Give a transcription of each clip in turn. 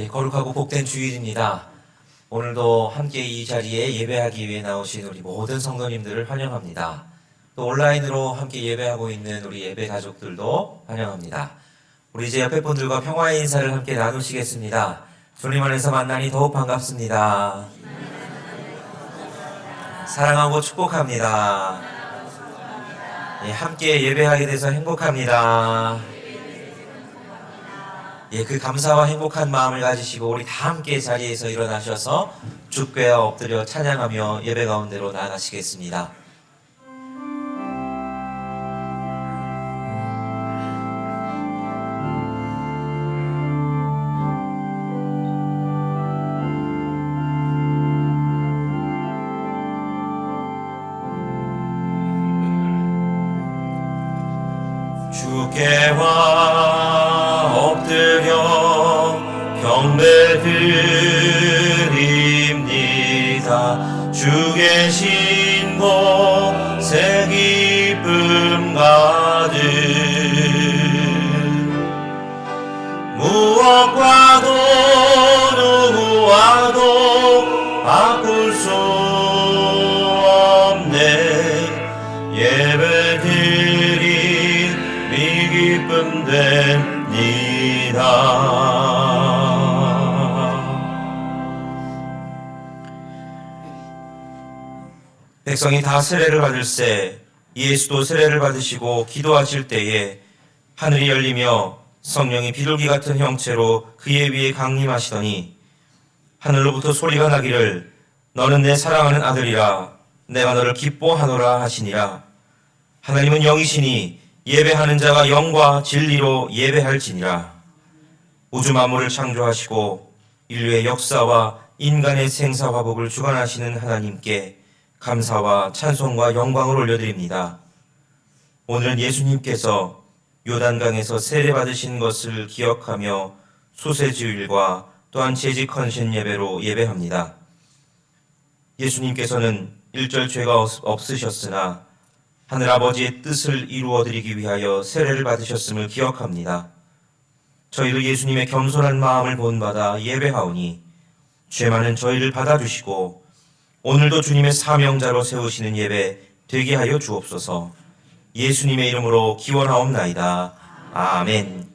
거룩하고 복된 주일입니다. 오늘도 함께 이 자리에 예배하기 위해 나오신 우리 모든 성도님들을 환영합니다. 또 온라인으로 함께 예배하고 있는 우리 예배 가족들도 환영합니다. 우리 이제 옆에 분들과 평화의 인사를 함께 나누시겠습니다. 주님 안에서 만나니 더욱 반갑습니다. 사랑하고 축복합니다. 함께 예배하게 돼서 행복합니다. 그 감사와 행복한 마음을 가지시고 우리 다 함께 자리에서 일어나셔서 주께 엎드려 찬양하며 예배 가운데로 나아가시겠습니다. 주께와 엎드려 경배드립니다. 주의 신곳에 기쁨 가득 무엇과도 누구와도 바꿀 수 없네. 예배드림이 기쁨 됩니다. 백성이 다 세례를 받을새 예수도 세례를 받으시고 기도하실 때에 하늘이 열리며 성령이 비둘기 같은 형체로 그의 위에 강림하시더니 하늘로부터 소리가 나기를 너는 내 사랑하는 아들이라 내가 너를 기뻐하노라 하시니라. 하나님은 영이시니 예배하는 자가 영과 진리로 예배할지니라. 우주 만물을 창조하시고 인류의 역사와 인간의 생사화복을 주관하시는 하나님께 감사와 찬송과 영광을 올려드립니다. 오늘은 예수님께서 요단강에서 세례받으신 것을 기억하며 수세주일과 또한 재직 헌신 예배로 예배합니다. 예수님께서는 일절 죄가 없으셨으나 하늘아버지의 뜻을 이루어드리기 위하여 세례를 받으셨음을 기억합니다. 저희도 예수님의 겸손한 마음을 본받아 예배하오니 죄 많은 저희를 받아주시고 오늘도 주님의 사명자로 세우시는 예배 되게 하여 주옵소서. 예수님의 이름으로 기원하옵나이다. 아멘.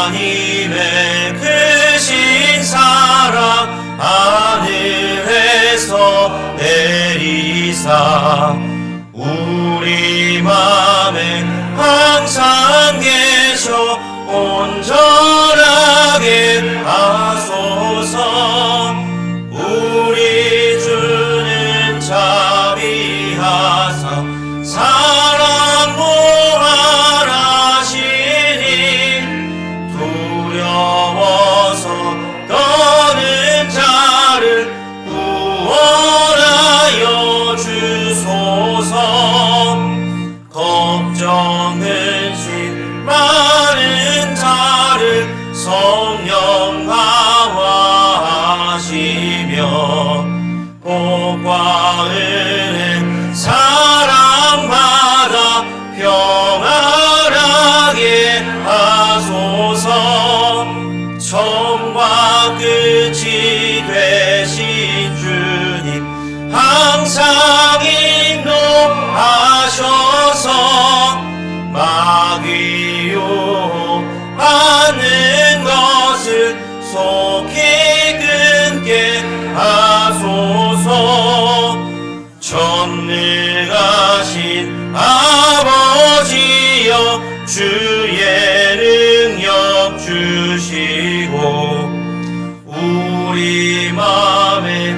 하나님의 크신 사랑 하늘에서 내리사 우리 맘에 항상 계셔 온전하게 하소서. 우리 주는 자비하사 사랑 무한하시니 두려워서 떠는 자를 구원하여 주소서. 처음과 끝이 되신 주님 항상 인도하셔서 마귀 유혹하는 것을 속히 끊게 하소서. 전능하신 아버지여 주의 능력 주시고 우리 마음에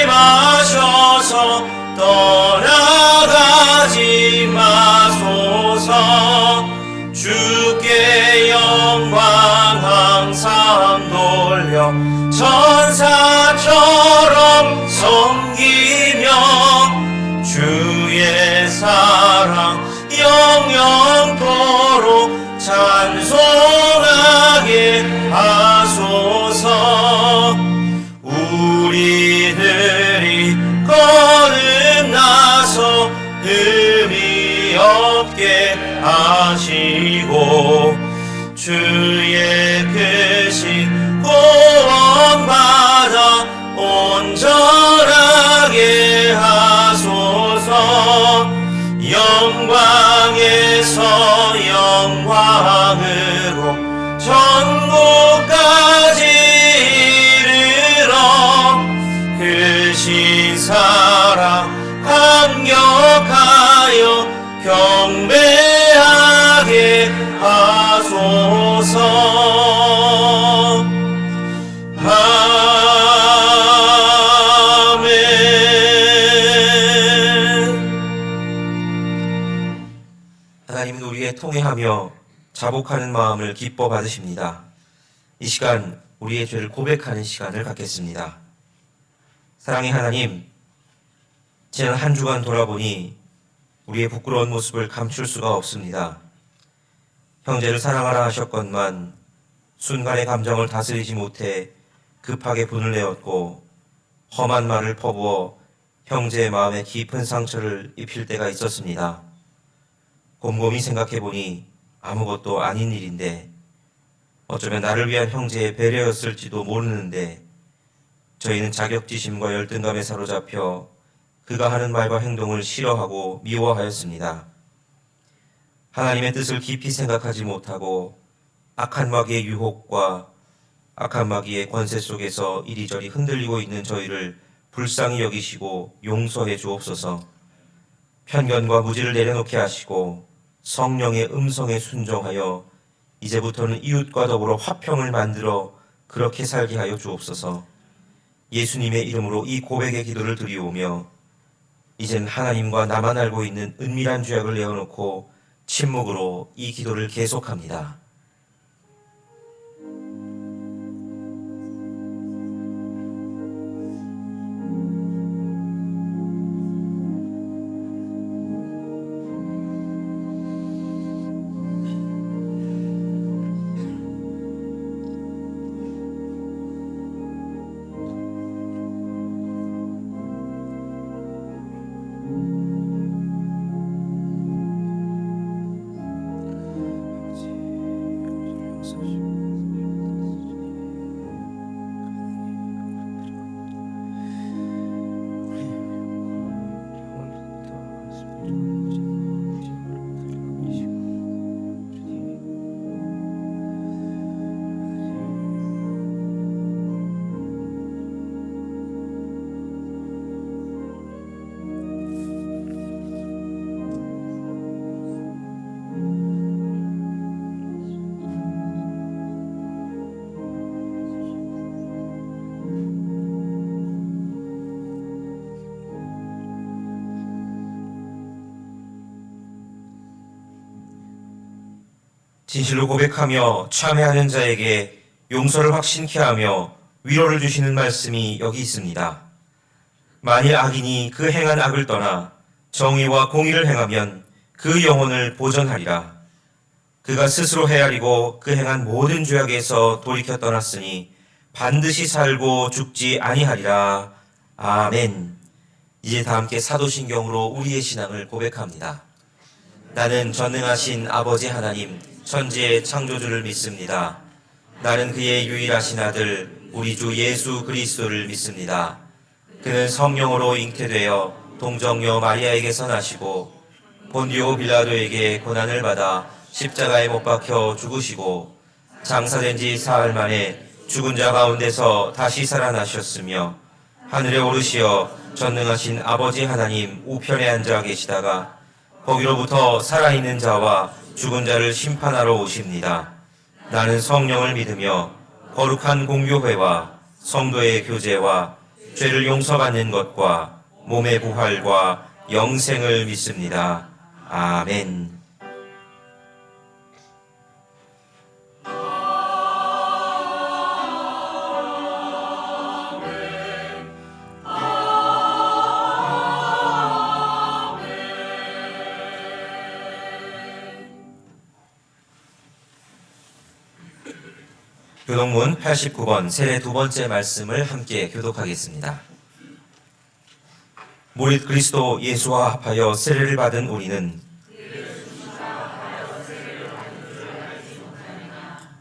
임하셔서 떠나가지 마소서. 주께 영광 항상 돌려 천사처럼 섬기며 주의 사랑 영영토록 찬송하게 하소서. 우리들이 거듭나서 흠이 없게 하시고 주의 크신 구원받아 온전하게 하소서. 영광에서 영광으로 천국까지 이르러 크신 사랑 감격하여 경배하게 하소서. 하나님은 우리의 통회하며 자복하는 마음을 기뻐 받으십니다. 이 시간 우리의 죄를 고백하는 시간을 갖겠습니다. 사랑의 하나님, 지난 한 주간 돌아보니 우리의 부끄러운 모습을 감출 수가 없습니다. 형제를 사랑하라 하셨건만 순간의 감정을 다스리지 못해 급하게 분을 내었고 험한 말을 퍼부어 형제의 마음에 깊은 상처를 입힐 때가 있었습니다. 곰곰이 생각해보니 아무것도 아닌 일인데 어쩌면 나를 위한 형제의 배려였을지도 모르는데 저희는 자격지심과 열등감에 사로잡혀 그가 하는 말과 행동을 싫어하고 미워하였습니다. 하나님의 뜻을 깊이 생각하지 못하고 악한 마귀의 유혹과 악한 마귀의 권세 속에서 이리저리 흔들리고 있는 저희를 불쌍히 여기시고 용서해 주옵소서. 편견과 무지를 내려놓게 하시고 성령의 음성에 순종하여 이제부터는 이웃과 더불어 화평을 만들어 그렇게 살게 하여 주옵소서. 예수님의 이름으로 이 고백의 기도를 드리오며 이젠 하나님과 나만 알고 있는 은밀한 죄악을 내어놓고 침묵으로 이 기도를 계속합니다. 진실로 고백하며 참회하는 자에게 용서를 확신케 하며 위로를 주시는 말씀이 여기 있습니다. 만일 악인이 그 행한 악을 떠나 정의와 공의를 행하면 그 영혼을 보전하리라. 그가 스스로 헤아리고 그 행한 모든 죄악에서 돌이켜 떠났으니 반드시 살고 죽지 아니하리라. 아멘. 이제 다 함께 사도신경으로 우리의 신앙을 고백합니다. 나는 전능하신 아버지 하나님 천지의 창조주를 믿습니다. 나는 그의 유일하신 아들 우리 주 예수 그리스도를 믿습니다. 그는 성령으로 잉태되어 동정녀 마리아에게서 나시고 본디오 빌라도에게 고난을 받아 십자가에 못 박혀 죽으시고 장사된 지 사흘 만에 죽은 자 가운데서 다시 살아나셨으며 하늘에 오르시어 전능하신 아버지 하나님 우편에 앉아 계시다가 거기로부터 살아있는 자와 죽은 자를 심판하러 오십니다. 나는 성령을 믿으며 거룩한 공교회와 성도의 교제와 죄를 용서받는 것과 몸의 부활과 영생을 믿습니다. 아멘. 교독문 89번 세례 두 번째 말씀을 함께 교독하겠습니다. 무릇 그리스도 예수와 합하여 세례를 받은 우리는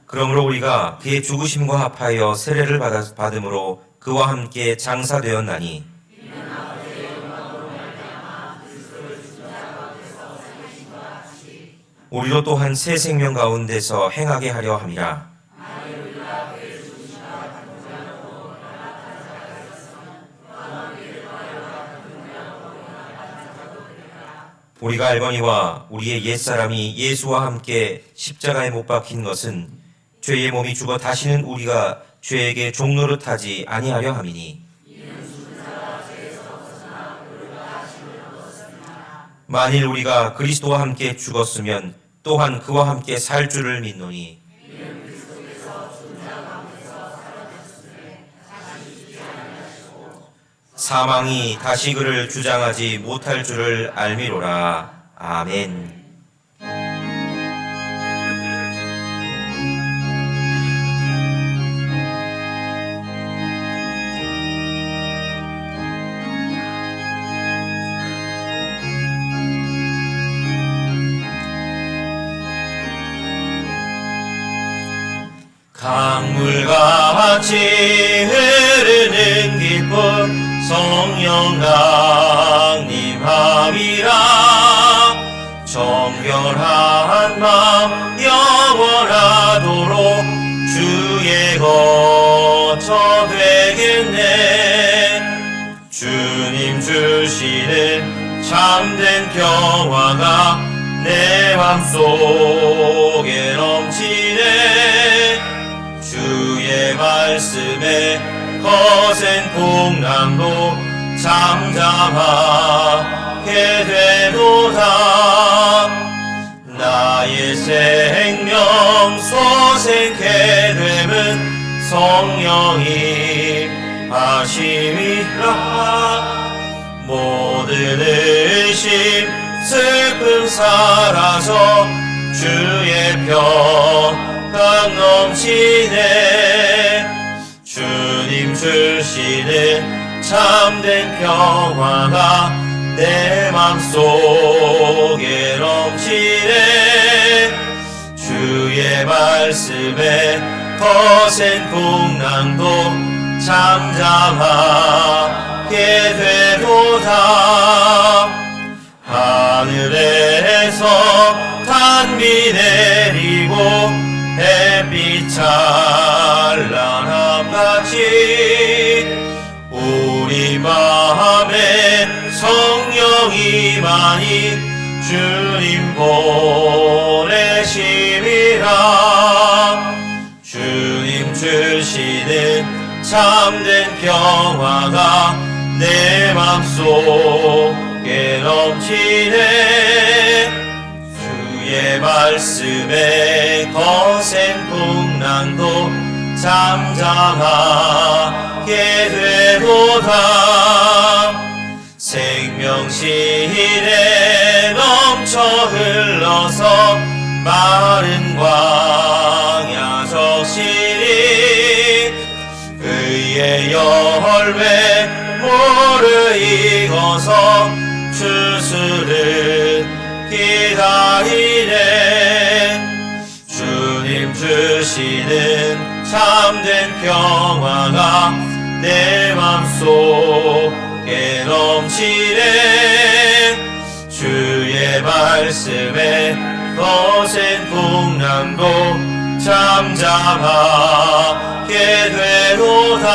그러므로 우리가 그의 죽으심과 합하여 세례를 받음으로 그와 함께 장사되었나니 우리도 또한 새 생명 가운데서 행하게 하려 함이라. 우리가 알거니와 우리의 옛사람이 예수와 함께 십자가에 못 박힌 것은 죄의 몸이 죽어 다시는 우리가 죄에게 종노릇하지 아니하려 함이니 만일 우리가 그리스도와 함께 죽었으면 또한 그와 함께 살 줄을 믿노니 사망이 다시 그를 주장하지 못할 줄을 알미로라. 아멘. 강물같이 흐르는 기쁨 성령 강림함이라. 정결한 맘 영원하도록 주의 거처 되겠네. 주님 주시는 참된 평화가 내 맘속에 넘치네. 주의 말씀에 거센 풍랑도 잠잠하게 되도다. 나의 생명 소생케 됨은 성령이 하심이라. 모든 의심 슬픔 사라져 주의 평강 넘치네. 주님 주시는 참된 평화가 내 맘속에 넘치네. 주의 말씀에 거센 풍랑도 잠잠하게 되도다. 하늘에서 단비 내리고 햇빛 찬란함같이 우리 마음에 성령이 많이 주님 보내심이라. 주님 주시는 참된 평화가 내 맘속에 넘치네. 주의 말씀에 거센 풍랑도 잠잠하게 되도다. 생명실에 넘쳐 흘러서 마른 광야 적시리. 의의 열매 모르 익어서 추수를 기다리네. 주님 주 주시는 참된 평화가 내 맘속에 넘치네. 주의 말씀에 거센 풍랑도 잠잠하게 되도다.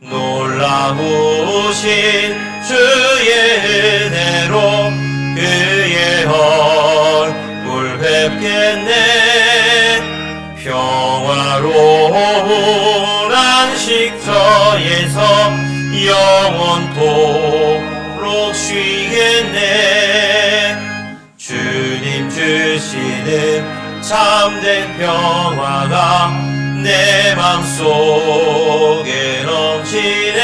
놀라우신 주의 은혜로 그의 얼굴 뵙겠네. 평화로운 안식처에서 영원토록 쉬겠네. 주님 주시는 참된 평화가 내 맘속에 넘치네.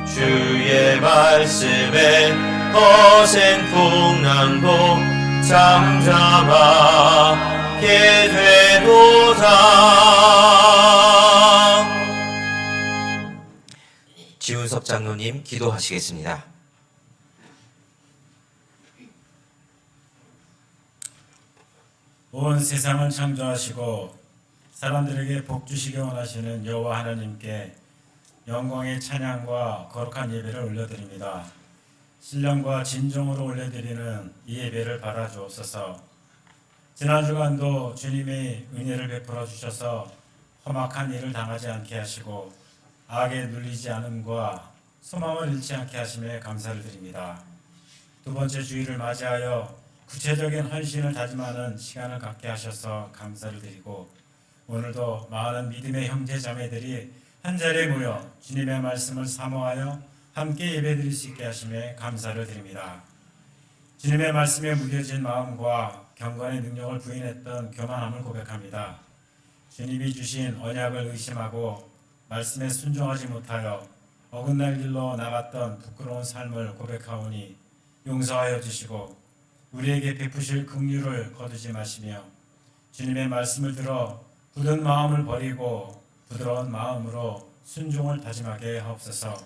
주의 말씀에 거센 풍랑도 잠잠하게 되도다. 지훈섭 장로님 기도하시겠습니다. 온 세상을 창조하시고 사람들에게 복 주시기 원하시는 여호와 하나님께 영광의 찬양과 거룩한 예배를 올려드립니다. 신령과 진정으로 올려드리는 이 예배를 받아주옵소서. 지난 주간도 주님의 은혜를 베풀어 주셔서 험악한 일을 당하지 않게 하시고 악에 눌리지 않음과 소망을 잃지 않게 하심에 감사를 드립니다. 두 번째 주일을 맞이하여 구체적인 헌신을 다짐하는 시간을 갖게 하셔서 감사를 드리고, 오늘도 많은 믿음의 형제 자매들이 한자리에 모여 주님의 말씀을 사모하여 함께 예배드릴 수 있게 하심에 감사를 드립니다. 주님의 말씀에 무뎌진 마음과 경건의 능력을 부인했던 교만함을 고백합니다. 주님이 주신 언약을 의심하고 말씀에 순종하지 못하여 어긋날 길로 나갔던 부끄러운 삶을 고백하오니 용서하여 주시고 우리에게 베푸실 긍휼을 거두지 마시며 주님의 말씀을 들어 굳은 마음을 버리고 부드러운 마음으로 순종을 다짐하게 하옵소서.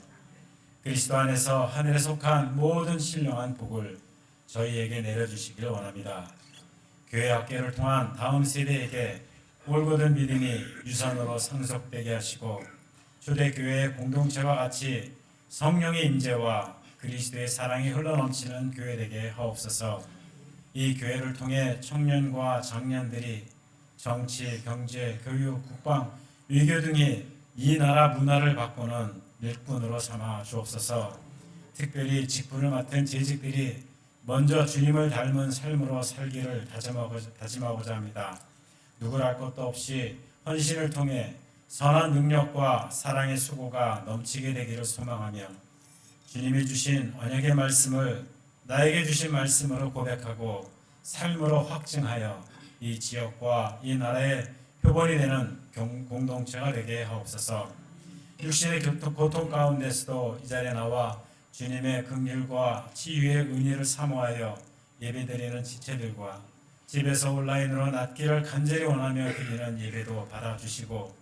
그리스도 안에서 하늘에 속한 모든 신령한 복을 저희에게 내려주시길 원합니다. 교회 학계를 통한 다음 세대에게 올곧은 믿음이 유산으로 상속되게 하시고 초대교회의 공동체와 같이 성령의 임재와 그리스도의 사랑이 흘러넘치는 교회 되게 하옵소서. 이 교회를 통해 청년과 장년들이 정치, 경제, 교육, 국방, 외교 등의 이 나라 문화를 바꾸는 일꾼으로 삼아 주옵소서. 특별히 직분을 맡은 재직들이 먼저 주님을 닮은 삶으로 살기를 다짐하고자 합니다. 누구랄 것도 없이 헌신을 통해 선한 능력과 사랑의 수고가 넘치게 되기를 소망하며 주님이 주신 언약의 말씀을 나에게 주신 말씀으로 고백하고 삶으로 확증하여 이 지역과 이 나라의 표본이 되는 공동체가 되게 하옵소서. 육신의 고통 가운데서도 이 자리에 나와 주님의 긍휼과 치유의 은혜를 사모하여 예배드리는 지체들과 집에서 온라인으로 낫기를 간절히 원하며 드리는 예배도 받아주시고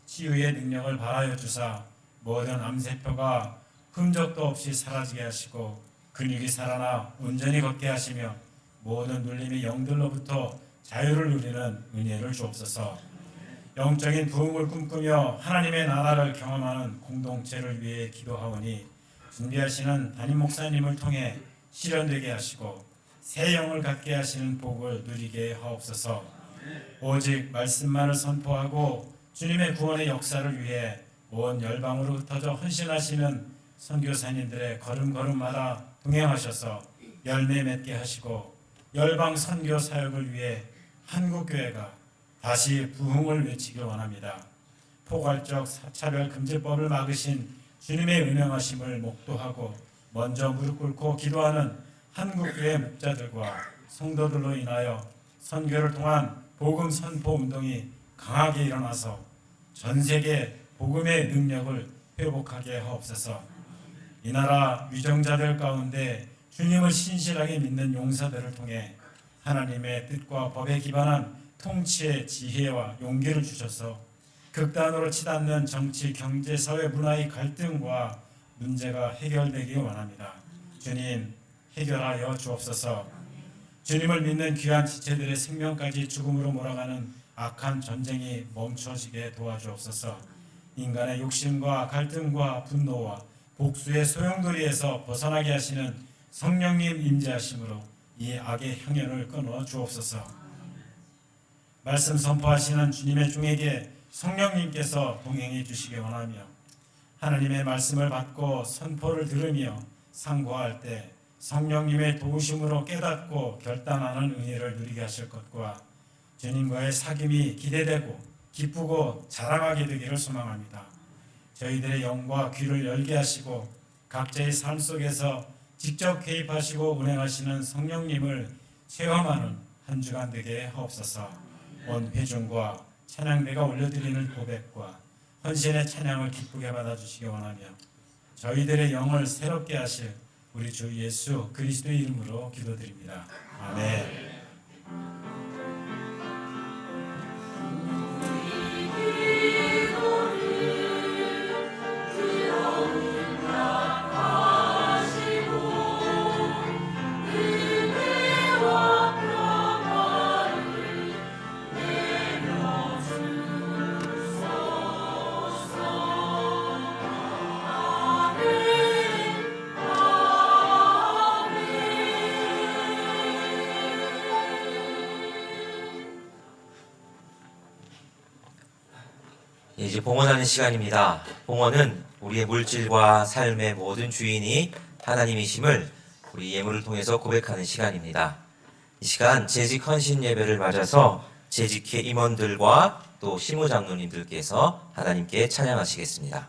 치유의 능력을 발하여 주사 모든 암세포가 흔적도 없이 사라지게 하시고 근육이 살아나 온전히 걷게 하시며 모든 눌림의 영들로부터 자유를 누리는 은혜를 주옵소서. 영적인 부흥을 꿈꾸며 하나님의 나라를 경험하는 공동체를 위해 기도하오니 준비하시는 담임 목사님을 통해 실현되게 하시고 새 영을 갖게 하시는 복을 누리게 하옵소서. 오직 말씀만을 선포하고 주님의 구원의 역사를 위해 온 열방으로 흩어져 헌신하시는 선교사님들의 걸음걸음마다 동행하셔서 열매 맺게 하시고 열방 선교 사역을 위해 한국교회가 다시 부흥을 외치길 원합니다. 포괄적 사차별 금지법을 막으신 주님의 은행하심을 목도하고 먼저 무릎 꿇고 기도하는 한국교회 목자들과 성도들로 인하여 선교를 통한 복음 선포 운동이 강하게 일어나서 전 세계 복음의 능력을 회복하게 하옵소서. 이 나라 위정자들 가운데 주님을 신실하게 믿는 용사들을 통해 하나님의 뜻과 법에 기반한 통치의 지혜와 용기를 주셔서 극단으로 치닫는 정치, 경제, 사회, 문화의 갈등과 문제가 해결되기 원합니다. 주님 해결하여 주옵소서. 주님을 믿는 귀한 지체들의 생명까지 죽음으로 몰아가는 악한 전쟁이 멈춰지게 도와주옵소서. 인간의 욕심과 갈등과 분노와 복수의 소용돌이에서 벗어나게 하시는 성령님 임재하심으로 이 악의 향연을 끊어 주옵소서. 말씀 선포하시는 주님의 종에게 성령님께서 동행해 주시기 원하며 하나님의 말씀을 받고 선포를 들으며 상고할 때 성령님의 도우심으로 깨닫고 결단하는 은혜를 누리게 하실 것과 주님과의 사귐이 기대되고 기쁘고 자랑하게 되기를 소망합니다. 저희들의 영과 귀를 열게 하시고 각자의 삶 속에서 직접 개입하시고 운행하시는 성령님을 체험하는 한 주간 되게 하옵소서. 온 회중과 찬양대가 올려드리는 고백과 헌신의 찬양을 기쁘게 받아주시기 원하며 저희들의 영을 새롭게 하실 우리 주 예수 그리스도의 이름으로 기도드립니다. 아멘. 이제 봉헌하는 시간입니다. 봉헌은 우리의 물질과 삶의 모든 주인이 하나님이심을 우리 예물을 통해서 고백하는 시간입니다. 이 시간 재직 헌신 예배를 맞아서 재직회 임원들과 또 시무장로님들께서 하나님께 찬양하시겠습니다.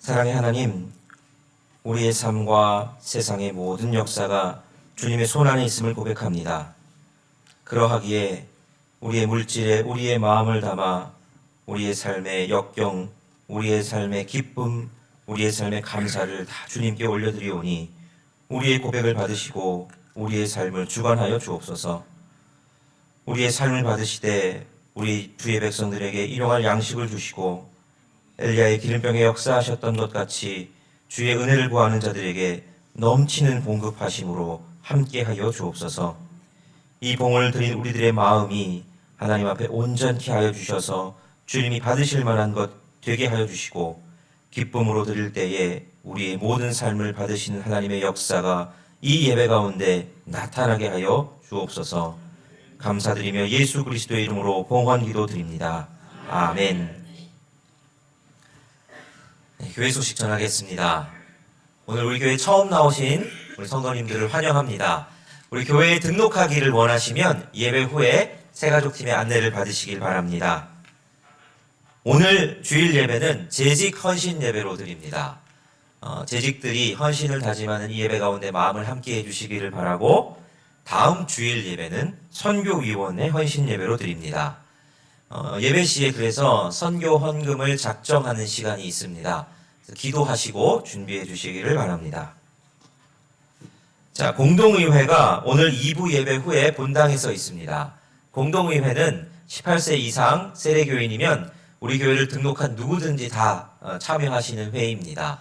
사랑의 하나님, 우리의 삶과 세상의 모든 역사가 주님의 손 안에 있음을 고백합니다. 그러하기에 우리의 물질에 우리의 마음을 담아 우리의 삶의 역경, 우리의 삶의 기쁨, 우리의 삶의 감사를 다 주님께 올려드리오니 우리의 고백을 받으시고 우리의 삶을 주관하여 주옵소서. 우리의 삶을 받으시되 우리 주의 백성들에게 일용할 양식을 주시고 엘리야의 기름병에 역사하셨던 것 같이 주의 은혜를 구하는 자들에게 넘치는 공급하심으로 함께하여 주옵소서. 이 봉을 드린 우리들의 마음이 하나님 앞에 온전케 하여 주셔서 주님이 받으실 만한 것 되게 하여 주시고 기쁨으로 드릴 때에 우리의 모든 삶을 받으시는 하나님의 역사가 이 예배 가운데 나타나게 하여 주옵소서. 감사드리며 예수 그리스도의 이름으로 봉헌 기도 드립니다. 아멘. 네, 교회 소식 전하겠습니다. 오늘 우리 교회 처음 나오신 우리 성도님들을 환영합니다. 우리 교회에 등록하기를 원하시면 예배 후에 새가족팀의 안내를 받으시길 바랍니다. 오늘 주일 예배는 재직 헌신 예배로 드립니다. 재직들이 헌신을 다짐하는 이 예배 가운데 마음을 함께 해주시기를 바라고 다음 주일 예배는 선교위원회 헌신 예배로 드립니다. 예배 시에 그래서 선교 헌금을 작정하는 시간이 있습니다. 기도하시고 준비해 주시기를 바랍니다. 자, 공동의회가 오늘 2부 예배 후에 본당에서 있습니다. 공동의회는 18세 이상 세례교인이면 우리 교회를 등록한 누구든지 다 참여하시는 회의입니다.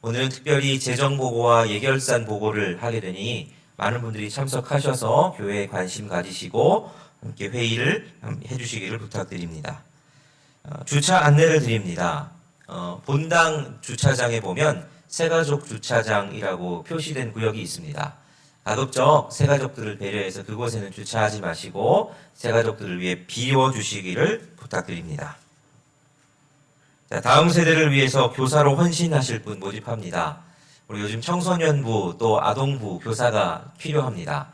오늘은 특별히 재정보고와 예결산 보고를 하게 되니 많은 분들이 참석하셔서 교회에 관심 가지시고 함께 회의를 해주시기를 부탁드립니다. 주차 안내를 드립니다. 본당 주차장에 보면 새가족 주차장이라고 표시된 구역이 있습니다. 가급적 새가족들을 배려해서 그곳에는 주차하지 마시고 새가족들을 위해 비워주시기를 부탁드립니다. 자, 다음 세대를 위해서 교사로 헌신하실 분 모집합니다. 우리 요즘 청소년부 또 아동부 교사가 필요합니다.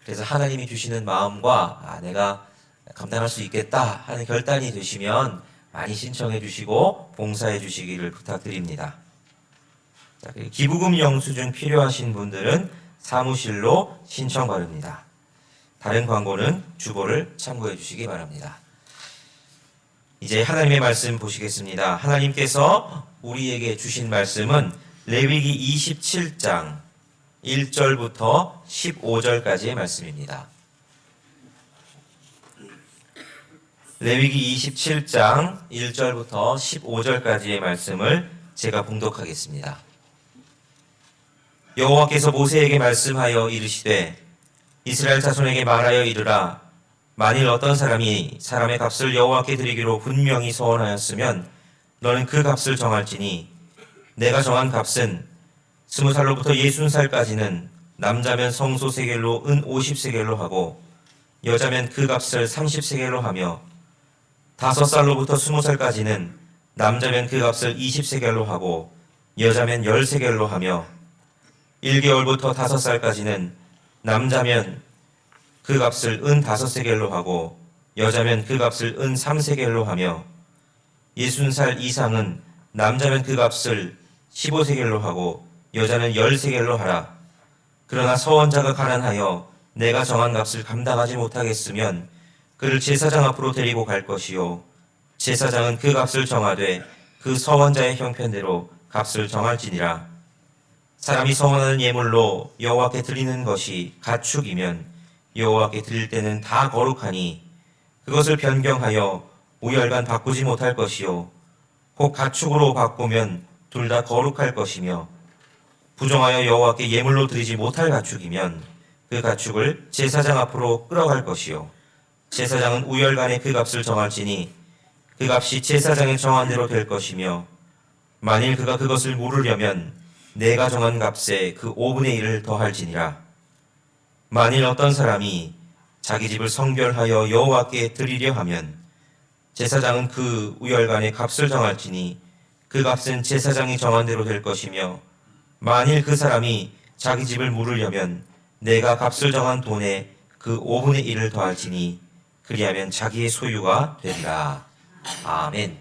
그래서 하나님이 주시는 마음과 내가 감당할 수 있겠다 하는 결단이 되시면 많이 신청해 주시고 봉사해 주시기를 부탁드립니다. 자, 기부금 영수증 필요하신 분들은 사무실로 신청 바랍니다. 다른 광고는 주보를 참고해 주시기 바랍니다. 이제 하나님의 말씀 보시겠습니다. 하나님께서 우리에게 주신 말씀은 레위기 27장 1절부터 15절까지의 말씀입니다. 레위기 27장 1절부터 15절까지의 말씀을 제가 봉독하겠습니다. 여호와께서 모세에게 말씀하여 이르시되 이스라엘 자손에게 말하여 이르라. 만일 어떤 사람이 사람의 값을 여호와께 드리기로 분명히 서원하였으면 너는 그 값을 정할지니 내가 정한 값은 20살로부터 60살까지는 남자면 성소 세겔로 은 50세겔로 하고 여자면 그 값을 30세겔로 하며 5살로부터 20살까지는 남자면 그 값을 20세겔로 하고 여자면 10세겔로 하며 1개월부터 5살까지는 남자면 그 값을 은 5세겔로 하고 여자면 그 값을 은 3세겔로 하며 60살 이상은 남자면 그 값을 15세겔로 하고 여자는 10세겔로 하라. 그러나 서원자가 가난하여 내가 정한 값을 감당하지 못하겠으면 그를 제사장 앞으로 데리고 갈 것이요 제사장은 그 값을 정하되 그 서원자의 형편대로 값을 정할지니라. 사람이 서원하는 예물로 여호와께 드리는 것이 가축이면 여호와께 드릴 때는 다 거룩하니 그것을 변경하여 우열간 바꾸지 못할 것이요 곧 가축으로 바꾸면 둘 다 거룩할 것이며 부정하여 여호와께 예물로 드리지 못할 가축이면 그 가축을 제사장 앞으로 끌어갈 것이요 제사장은 우열간에 그 값을 정할지니 그 값이 제사장의 정한 대로 될 것이며 만일 그가 그것을 물으려면 내가 정한 값에 그 5분의 1을 더할지니라. 만일 어떤 사람이 자기 집을 성별하여 여호와께 드리려 하면 제사장은 그 우열간의 값을 정할지니 그 값은 제사장이 정한 대로 될 것이며 만일 그 사람이 자기 집을 물으려면 내가 값을 정한 돈에 그 5분의 1을 더할지니 그리하면 자기의 소유가 되리라. 아멘.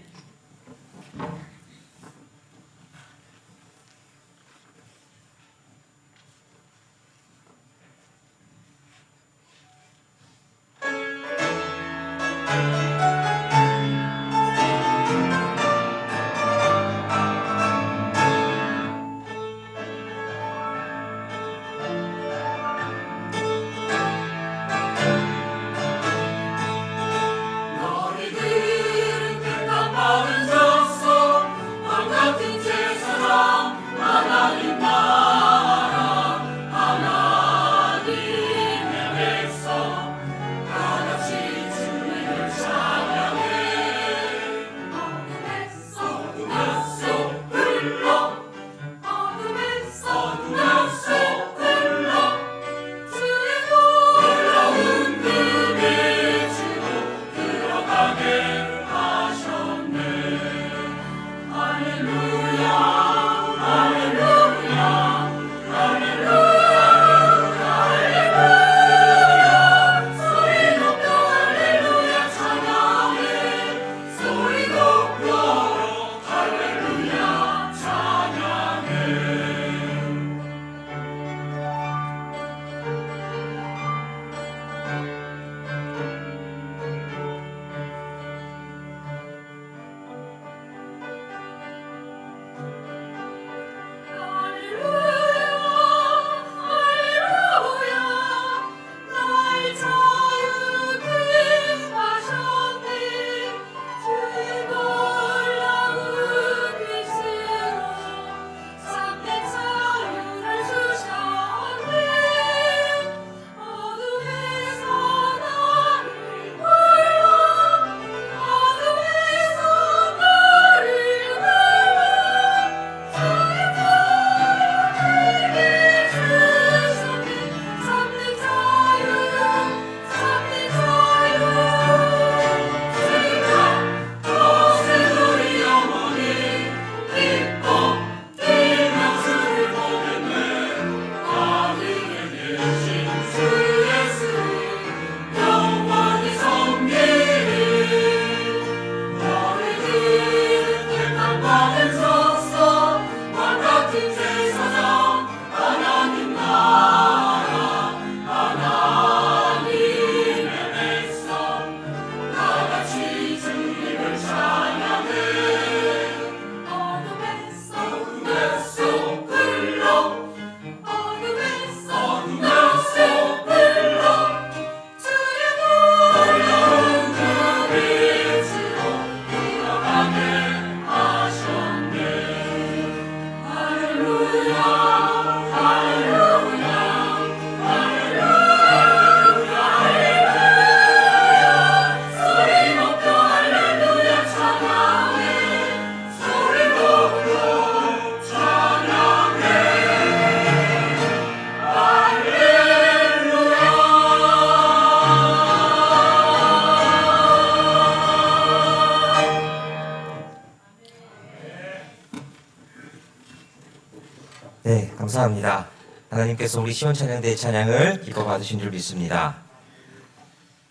네, 감사합니다. 하나님께서 우리 시원찬양대의 찬양을 기뻐 받으신 줄 믿습니다.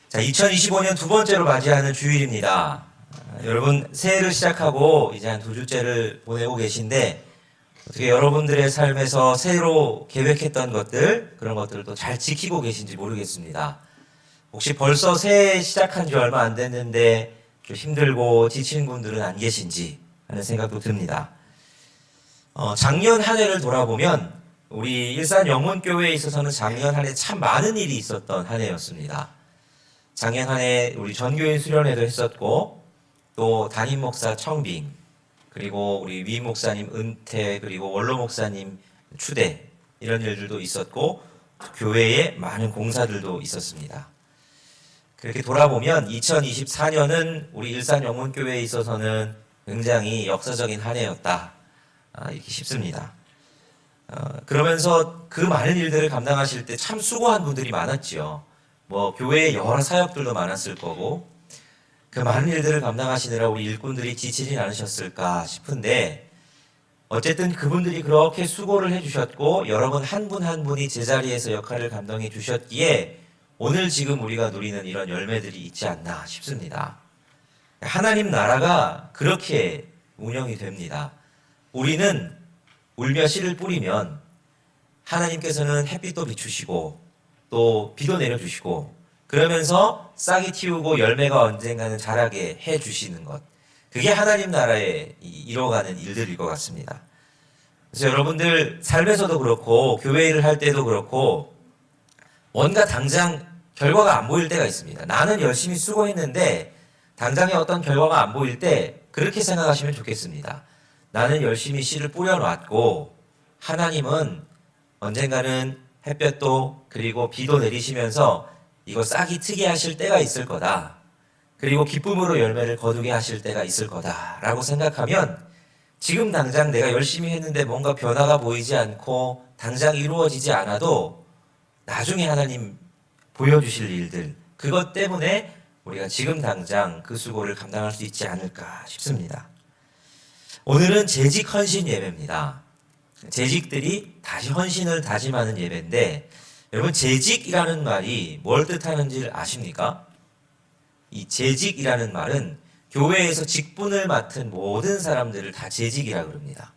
자, 2025년 두 번째로 맞이하는 주일입니다. 여러분 새해를 시작하고 이제 한 2주째를 보내고 계신데 어떻게 여러분들의 삶에서 새로 계획했던 것들 그런 것들을 또 잘 지키고 계신지 모르겠습니다. 혹시 벌써 새해 시작한 지 얼마 안 됐는데 좀 힘들고 지친 분들은 안 계신지 하는 생각도 듭니다. 작년 한 해를 돌아보면 우리 일산 영문교회에 있어서는 작년 한 해 참 많은 일이 있었던 한 해였습니다. 작년 한 해 우리 전교인 수련회도 했었고 또 담임 목사 청빙 그리고 우리 위 목사님 은퇴 그리고 원로 목사님 추대 이런 일들도 있었고 교회에 많은 공사들도 있었습니다. 그렇게 돌아보면 2024년은 우리 일산 영문교회에 있어서는 굉장히 역사적인 한 해였다 이렇게 싶습니다. 그러면서 그 많은 일들을 감당하실 때 참 수고한 분들이 많았지요. 뭐 교회에 여러 사역들도 많았을 거고 그 많은 일들을 감당하시느라 우리 일꾼들이 지치진 않으셨을까 싶은데 어쨌든 그분들이 그렇게 수고를 해주셨고 여러분 한 분 한 분이 제자리에서 역할을 감당해 주셨기에 오늘 지금 우리가 누리는 이런 열매들이 있지 않나 싶습니다. 하나님 나라가 그렇게 운영이 됩니다. 우리는 울며 씨를 뿌리면 하나님께서는 햇빛도 비추시고 또 비도 내려주시고 그러면서 싹이 틔우고 열매가 언젠가는 자라게 해주시는 것 그게 하나님 나라에 이뤄가는 일들일 것 같습니다. 그래서 여러분들 삶에서도 그렇고 교회 일을 할 때도 그렇고 뭔가 당장 결과가 안 보일 때가 있습니다. 나는 열심히 수고했는데 당장에 어떤 결과가 안 보일 때 그렇게 생각하시면 좋겠습니다. 나는 열심히 씨를 뿌려놨고 하나님은 언젠가는 햇볕도 그리고 비도 내리시면서 이거 싹이 트게 하실 때가 있을 거다. 그리고 기쁨으로 열매를 거두게 하실 때가 있을 거다라고 생각하면 지금 당장 내가 열심히 했는데 뭔가 변화가 보이지 않고 당장 이루어지지 않아도 나중에 하나님 보여주실 일들 그것 때문에 우리가 지금 당장 그 수고를 감당할 수 있지 않을까 싶습니다. 오늘은 재직 헌신 예배입니다. 재직들이 다시 헌신을 다짐하는 예배인데 여러분 재직이라는 말이 뭘 뜻하는지 아십니까? 이 재직이라는 말은 교회에서 직분을 맡은 모든 사람들을 다 재직이라고 그럽니다.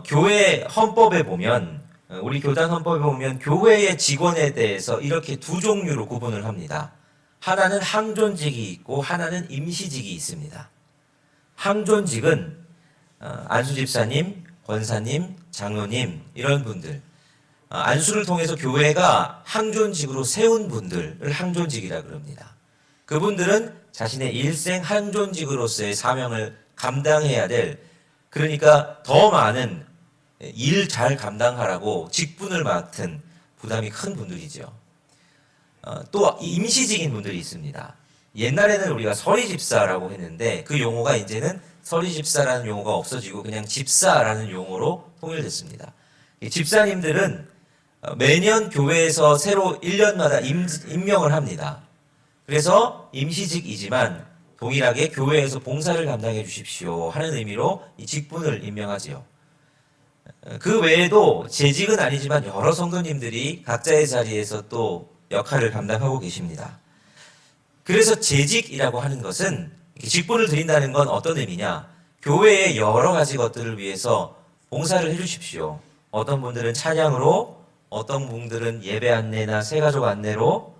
교회 헌법에 보면 우리 교단 헌법에 보면 교회의 직원에 대해서 이렇게 두 종류로 구분을 합니다. 하나는 항존직이 있고 하나는 임시직이 있습니다. 항존직은 안수집사님, 권사님, 장로님 이런 분들 안수를 통해서 교회가 항존직으로 세운 분들을 항존직이라 그럽니다. 그분들은 자신의 일생 항존직으로서의 사명을 감당해야 될 그러니까 더 많은 일 잘 감당하라고 직분을 맡은 부담이 큰 분들이죠. 또 임시직인 분들이 있습니다. 옛날에는 우리가 서리집사라고 했는데 그 용어가 이제는 서리집사라는 용어가 없어지고 그냥 집사라는 용어로 통일됐습니다. 이 집사님들은 매년 교회에서 새로 1년마다 임명을 합니다. 그래서 임시직이지만 동일하게 교회에서 봉사를 감당해 주십시오 하는 의미로 이 직분을 임명하지요. 그 외에도 재직은 아니지만 여러 성도님들이 각자의 자리에서 또 역할을 감당하고 계십니다. 그래서 재직이라고 하는 것은 직분을 드린다는 건 어떤 의미냐? 교회의 여러 가지 것들을 위해서 봉사를 해주십시오. 어떤 분들은 찬양으로, 어떤 분들은 예배 안내나 새가족 안내로,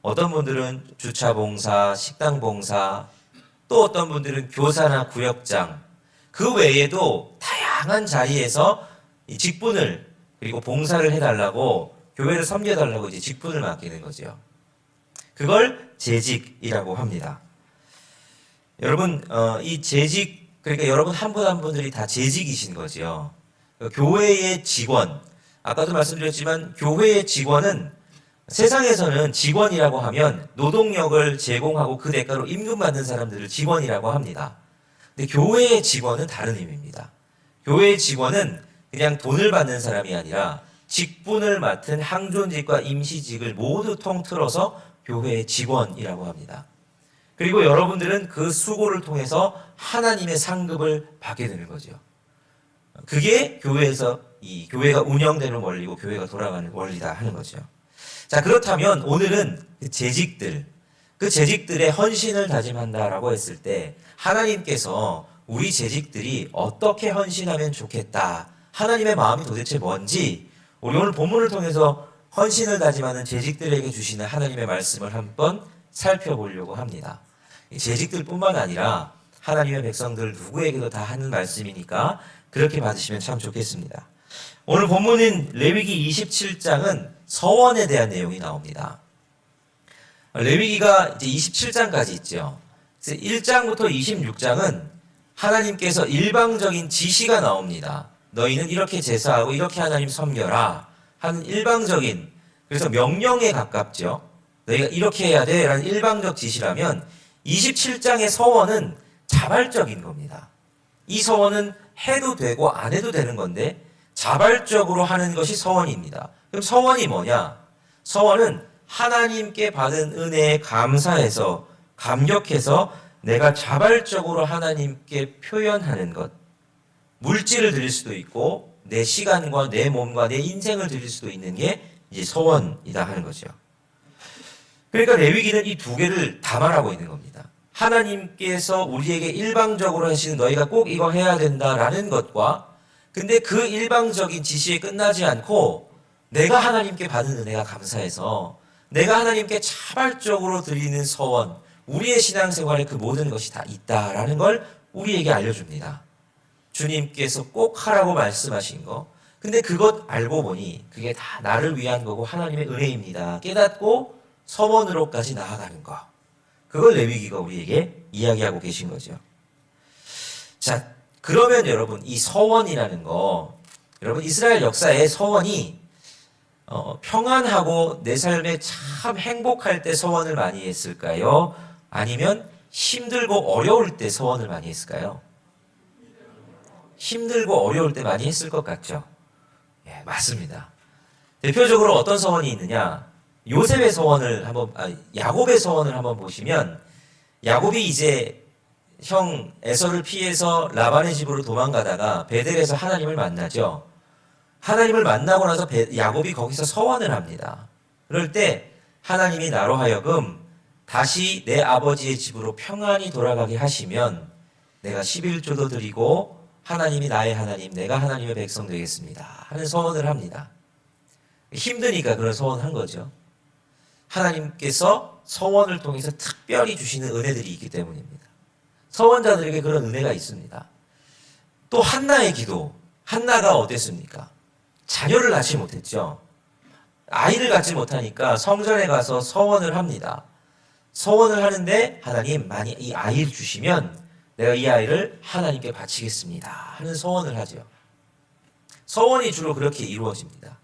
어떤 분들은 주차 봉사, 식당 봉사, 또 어떤 분들은 교사나 구역장, 그 외에도 다양한 자리에서 이 직분을 그리고 봉사를 해달라고 교회를 섬겨달라고 이제 직분을 맡기는 거죠. 그걸 재직이라고 합니다. 여러분 이 재직 그러니까 여러분 한 분 한 분들이 다 재직이신 거죠. 교회의 직원 아까도 말씀드렸지만 교회의 직원은 세상에서는 직원이라고 하면 노동력을 제공하고 그 대가로 임금받는 사람들을 직원이라고 합니다. 근데 교회의 직원은 다른 의미입니다. 교회의 직원은 그냥 돈을 받는 사람이 아니라 직분을 맡은 항존직과 임시직을 모두 통틀어서 교회의 직원이라고 합니다. 그리고 여러분들은 그 수고를 통해서 하나님의 상급을 받게 되는 거죠. 그게 교회에서 이 교회가 운영되는 원리고 교회가 돌아가는 원리다 하는 거죠. 자, 그렇다면 오늘은 그 재직들의 헌신을 다짐한다라고 했을 때 하나님께서 우리 재직들이 어떻게 헌신하면 좋겠다. 하나님의 마음이 도대체 뭔지 우리 오늘 본문을 통해서 헌신을 다짐하는 재직들에게 주시는 하나님의 말씀을 한번 살펴보려고 합니다. 재직들뿐만 아니라 하나님의 백성들 누구에게도 다 하는 말씀이니까 그렇게 받으시면 참 좋겠습니다. 오늘 본문인 레위기 27장은 서원에 대한 내용이 나옵니다. 레위기가 이제 27장까지 있죠. 1장부터 26장은 하나님께서 일방적인 지시가 나옵니다. 너희는 이렇게 제사하고 이렇게 하나님 섬겨라 하는 일방적인, 그래서 명령에 가깝죠. 너희가 이렇게 해야 돼 라는 일방적 지시라면 27장의 서원은 자발적인 겁니다. 이 서원은 해도 되고 안 해도 되는 건데 자발적으로 하는 것이 서원입니다. 그럼 서원이 뭐냐? 서원은 하나님께 받은 은혜에 감사해서 감격해서 내가 자발적으로 하나님께 표현하는 것. 물질을 드릴 수도 있고 내 시간과 내 몸과 내 인생을 드릴 수도 있는 게 이제 서원이다 하는 거죠. 그러니까 레위기는 이 두 개를 다 말하고 있는 겁니다. 하나님께서 우리에게 일방적으로 하시는 너희가 꼭 이거 해야 된다라는 것과, 근데 그 일방적인 지시에 끝나지 않고 내가 하나님께 받은 은혜가 감사해서 내가 하나님께 자발적으로 드리는 서원, 우리의 신앙생활에 그 모든 것이 다 있다라는 걸 우리에게 알려줍니다. 주님께서 꼭 하라고 말씀하신 거, 근데 그것 알고 보니 그게 다 나를 위한 거고 하나님의 은혜입니다 깨닫고 서원으로까지 나아가는 거, 그걸 레위기가 우리에게 이야기하고 계신 거죠. 자, 그러면 여러분 이 서원이라는 거, 여러분 이스라엘 역사에 서원이 평안하고 내 삶에 참 행복할 때 서원을 많이 했을까요? 아니면 힘들고 어려울 때 서원을 많이 했을까요? 힘들고 어려울 때 많이 했을 것 같죠? 예, 맞습니다. 대표적으로 어떤 서원이 있느냐? 요셉의 서원을 야곱의 서원을 한번 보시면, 야곱이 이제 형 에서를 피해서 라반의 집으로 도망가다가 베델에서 하나님을 만나죠. 하나님을 만나고 나서 야곱이 거기서 서원을 합니다. 그럴 때 하나님이 나로 하여금 다시 내 아버지의 집으로 평안히 돌아가게 하시면 내가 11조도 드리고 하나님이 나의 하나님, 내가 하나님의 백성 되겠습니다 하는 서원을 합니다. 힘드니까 그런 서원을 한 거죠. 하나님께서 서원을 통해서 특별히 주시는 은혜들이 있기 때문입니다. 서원자들에게 그런 은혜가 있습니다. 또 한나의 기도, 한나가 어땠습니까? 자녀를 낳지 못했죠. 아이를 갖지 못하니까 성전에 가서 서원을 합니다. 서원을 하는데 하나님 만약 이 아이를 주시면 내가 이 아이를 하나님께 바치겠습니다 하는 서원을 하죠. 서원이 주로 그렇게 이루어집니다.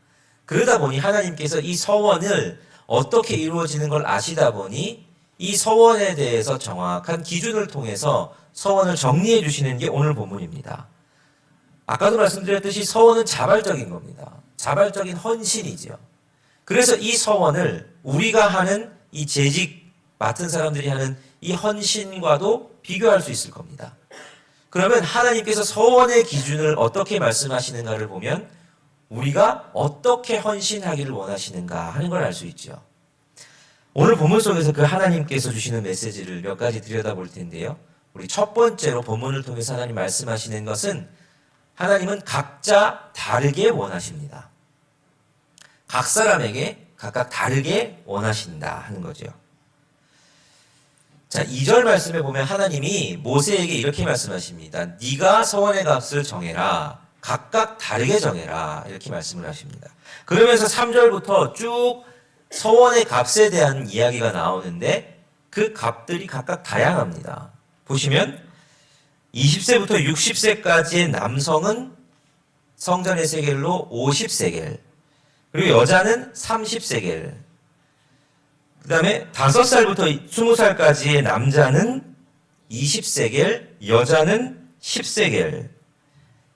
그러다 보니 하나님께서 이 서원을 어떻게 이루어지는 걸 아시다 보니 이 서원에 대해서 정확한 기준을 통해서 서원을 정리해 주시는 게 오늘 본문입니다. 아까도 말씀드렸듯이 서원은 자발적인 겁니다. 자발적인 헌신이죠. 그래서 이 서원을 우리가 하는 이 재직 맡은 사람들이 하는 이 헌신과도 비교할 수 있을 겁니다. 그러면 하나님께서 서원의 기준을 어떻게 말씀하시는가를 보면 우리가 어떻게 헌신하기를 원하시는가 하는 걸 알 수 있죠. 오늘 본문 속에서 그 하나님께서 주시는 메시지를 몇 가지 들여다볼 텐데요. 우리 첫 번째로 본문을 통해서 하나님 말씀하시는 것은 하나님은 각자 다르게 원하십니다. 각 사람에게 각각 다르게 원하신다 하는 거죠. 자, 2절 말씀에 보면 하나님이 모세에게 이렇게 말씀하십니다. 네가 서원의 값을 정해라. 각각 다르게 정해라. 이렇게 말씀을 하십니다. 그러면서 3절부터 쭉 서원의 값에 대한 이야기가 나오는데 그 값들이 각각 다양합니다. 보시면 20세부터 60세까지의 남성은 성전의 세겔로 50세겔, 그리고 여자는 30세겔, 그 다음에 5살부터 20살까지의 남자는 20세겔, 여자는 10세겔,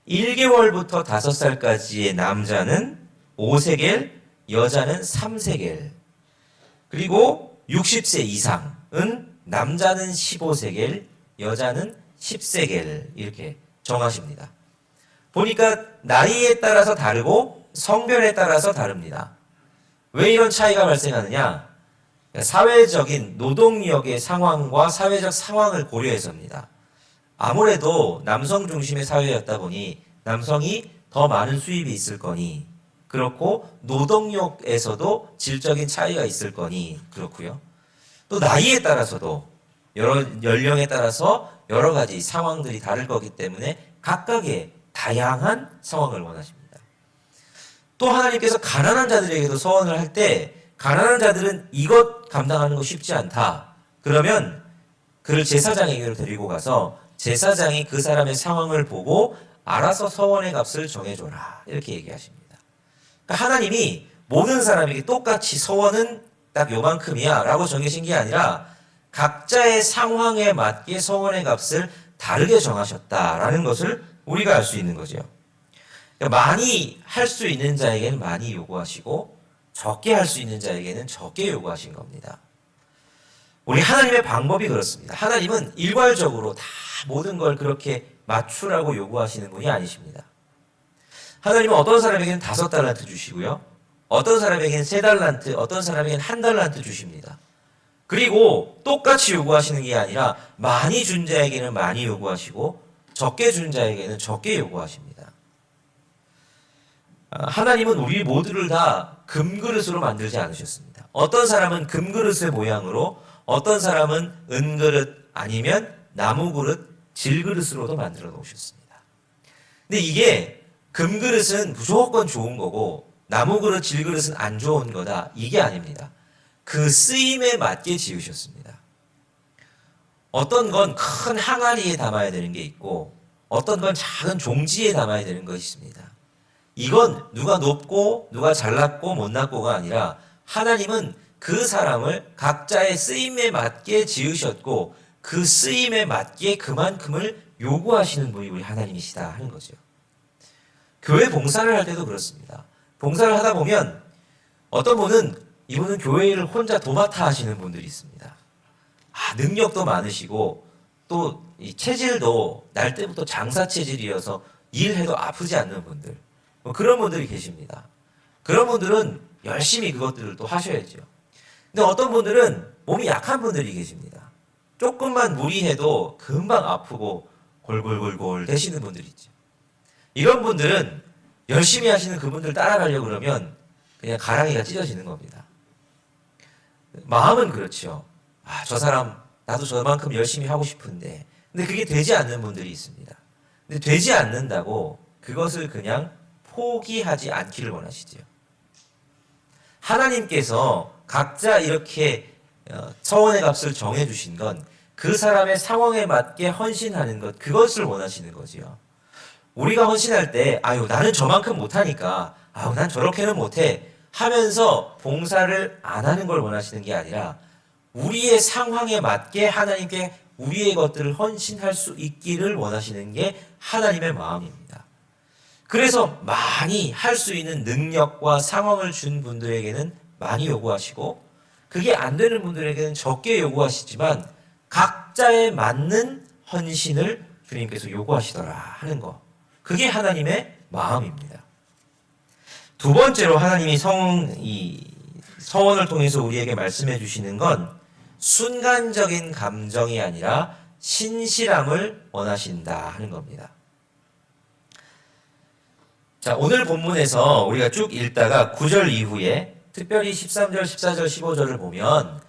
1개월부터 5살까지의 남자는 5세겔, 여자는 3세겔, 그리고 60세 이상은 남자는 15세겔, 여자는 10세겔 이렇게 정하십니다. 보니까 나이에 따라서 다르고 성별에 따라서 다릅니다. 왜 이런 차이가 발생하느냐? 사회적인 노동력의 상황과 사회적 상황을 고려해서입니다. 아무래도 남성 중심의 사회였다 보니 남성이 더 많은 수입이 있을 거니 그렇고 노동력에서도 질적인 차이가 있을 거니 그렇고요. 또 나이에 따라서도 여러 연령에 따라서 여러 가지 상황들이 다를 거기 때문에 각각의 다양한 상황을 원하십니다. 또 하나님께서 가난한 자들에게도 서원을 할 때 가난한 자들은 이것 감당하는 거 쉽지 않다. 그러면 그를 제사장에게로 데리고 가서 제사장이 그 사람의 상황을 보고 알아서 서원의 값을 정해줘라. 이렇게 얘기하십니다. 그러니까 하나님이 모든 사람에게 똑같이 서원은 딱 요만큼이야 라고 정해진 게 아니라 각자의 상황에 맞게 서원의 값을 다르게 정하셨다라는 것을 우리가 알 수 있는 거죠. 그러니까 많이 할 수 있는 자에게는 많이 요구하시고 적게 할 수 있는 자에게는 적게 요구하신 겁니다. 우리 하나님의 방법이 그렇습니다. 하나님은 일괄적으로 다 모든 걸 그렇게 맞추라고 요구하시는 분이 아니십니다. 하나님은 어떤 사람에게는 5달란트 주시고요. 어떤 사람에게는 3달란트, 어떤 사람에게는 1달란트 주십니다. 그리고 똑같이 요구하시는 게 아니라 많이 준 자에게는 많이 요구하시고 적게 준 자에게는 적게 요구하십니다. 하나님은 우리 모두를 다 금그릇으로 만들지 않으셨습니다. 어떤 사람은 금그릇의 모양으로, 어떤 사람은 은그릇 아니면 나무그릇, 질그릇으로도 만들어 놓으셨습니다. 근데 이게 금그릇은 무조건 좋은 거고 나무그릇, 질그릇은 안 좋은 거다. 이게 아닙니다. 그 쓰임에 맞게 지으셨습니다. 어떤 건 큰 항아리에 담아야 되는 게 있고 어떤 건 작은 종지에 담아야 되는 것이 있습니다. 이건 누가 높고 누가 잘났고 못났고가 아니라 하나님은 그 사람을 각자의 쓰임에 맞게 지으셨고 그 쓰임에 맞게 그만큼을 요구하시는 분이 우리 하나님이시다 하는 거죠. 교회 봉사를 할 때도 그렇습니다. 봉사를 하다 보면 어떤 분은 이분은 교회를 혼자 도맡아 하시는 분들이 있습니다. 능력도 많으시고 또 이 체질도 날 때부터 장사 체질이어서 일해도 아프지 않는 분들 그런 분들이 계십니다. 그런 분들은 열심히 그것들을 또 하셔야죠. 근데 어떤 분들은 몸이 약한 분들이 계십니다. 조금만 무리해도 금방 아프고 골골골골 되시는 분들이 있죠. 이런 분들은 열심히 하시는 그분들 따라가려고 그러면 그냥 가랑이가 찢어지는 겁니다. 마음은 그렇죠. 저 사람 나도 저만큼 열심히 하고 싶은데 근데 그게 되지 않는 분들이 있습니다. 근데 되지 않는다고 그것을 그냥 포기하지 않기를 원하시죠. 하나님께서 각자 이렇게 서원의 값을 정해주신 건 그 사람의 상황에 맞게 헌신하는 것 그것을 원하시는 거지요. 우리가 헌신할 때 나는 저만큼 못하니까 난 저렇게는 못해 하면서 봉사를 안 하는 걸 원하시는 게 아니라 우리의 상황에 맞게 하나님께 우리의 것들을 헌신할 수 있기를 원하시는 게 하나님의 마음입니다. 그래서 많이 할 수 있는 능력과 상황을 준 분들에게는 많이 요구하시고 그게 안 되는 분들에게는 적게 요구하시지만 각자에 맞는 헌신을 주님께서 요구하시더라 하는 거. 그게 하나님의 마음입니다. 두 번째로 하나님이 서원을 통해서 우리에게 말씀해 주시는 건 순간적인 감정이 아니라 신실함을 원하신다 하는 겁니다. 자, 오늘 본문에서 우리가 쭉 읽다가 9절 이후에 특별히 13절, 14절, 15절을 보면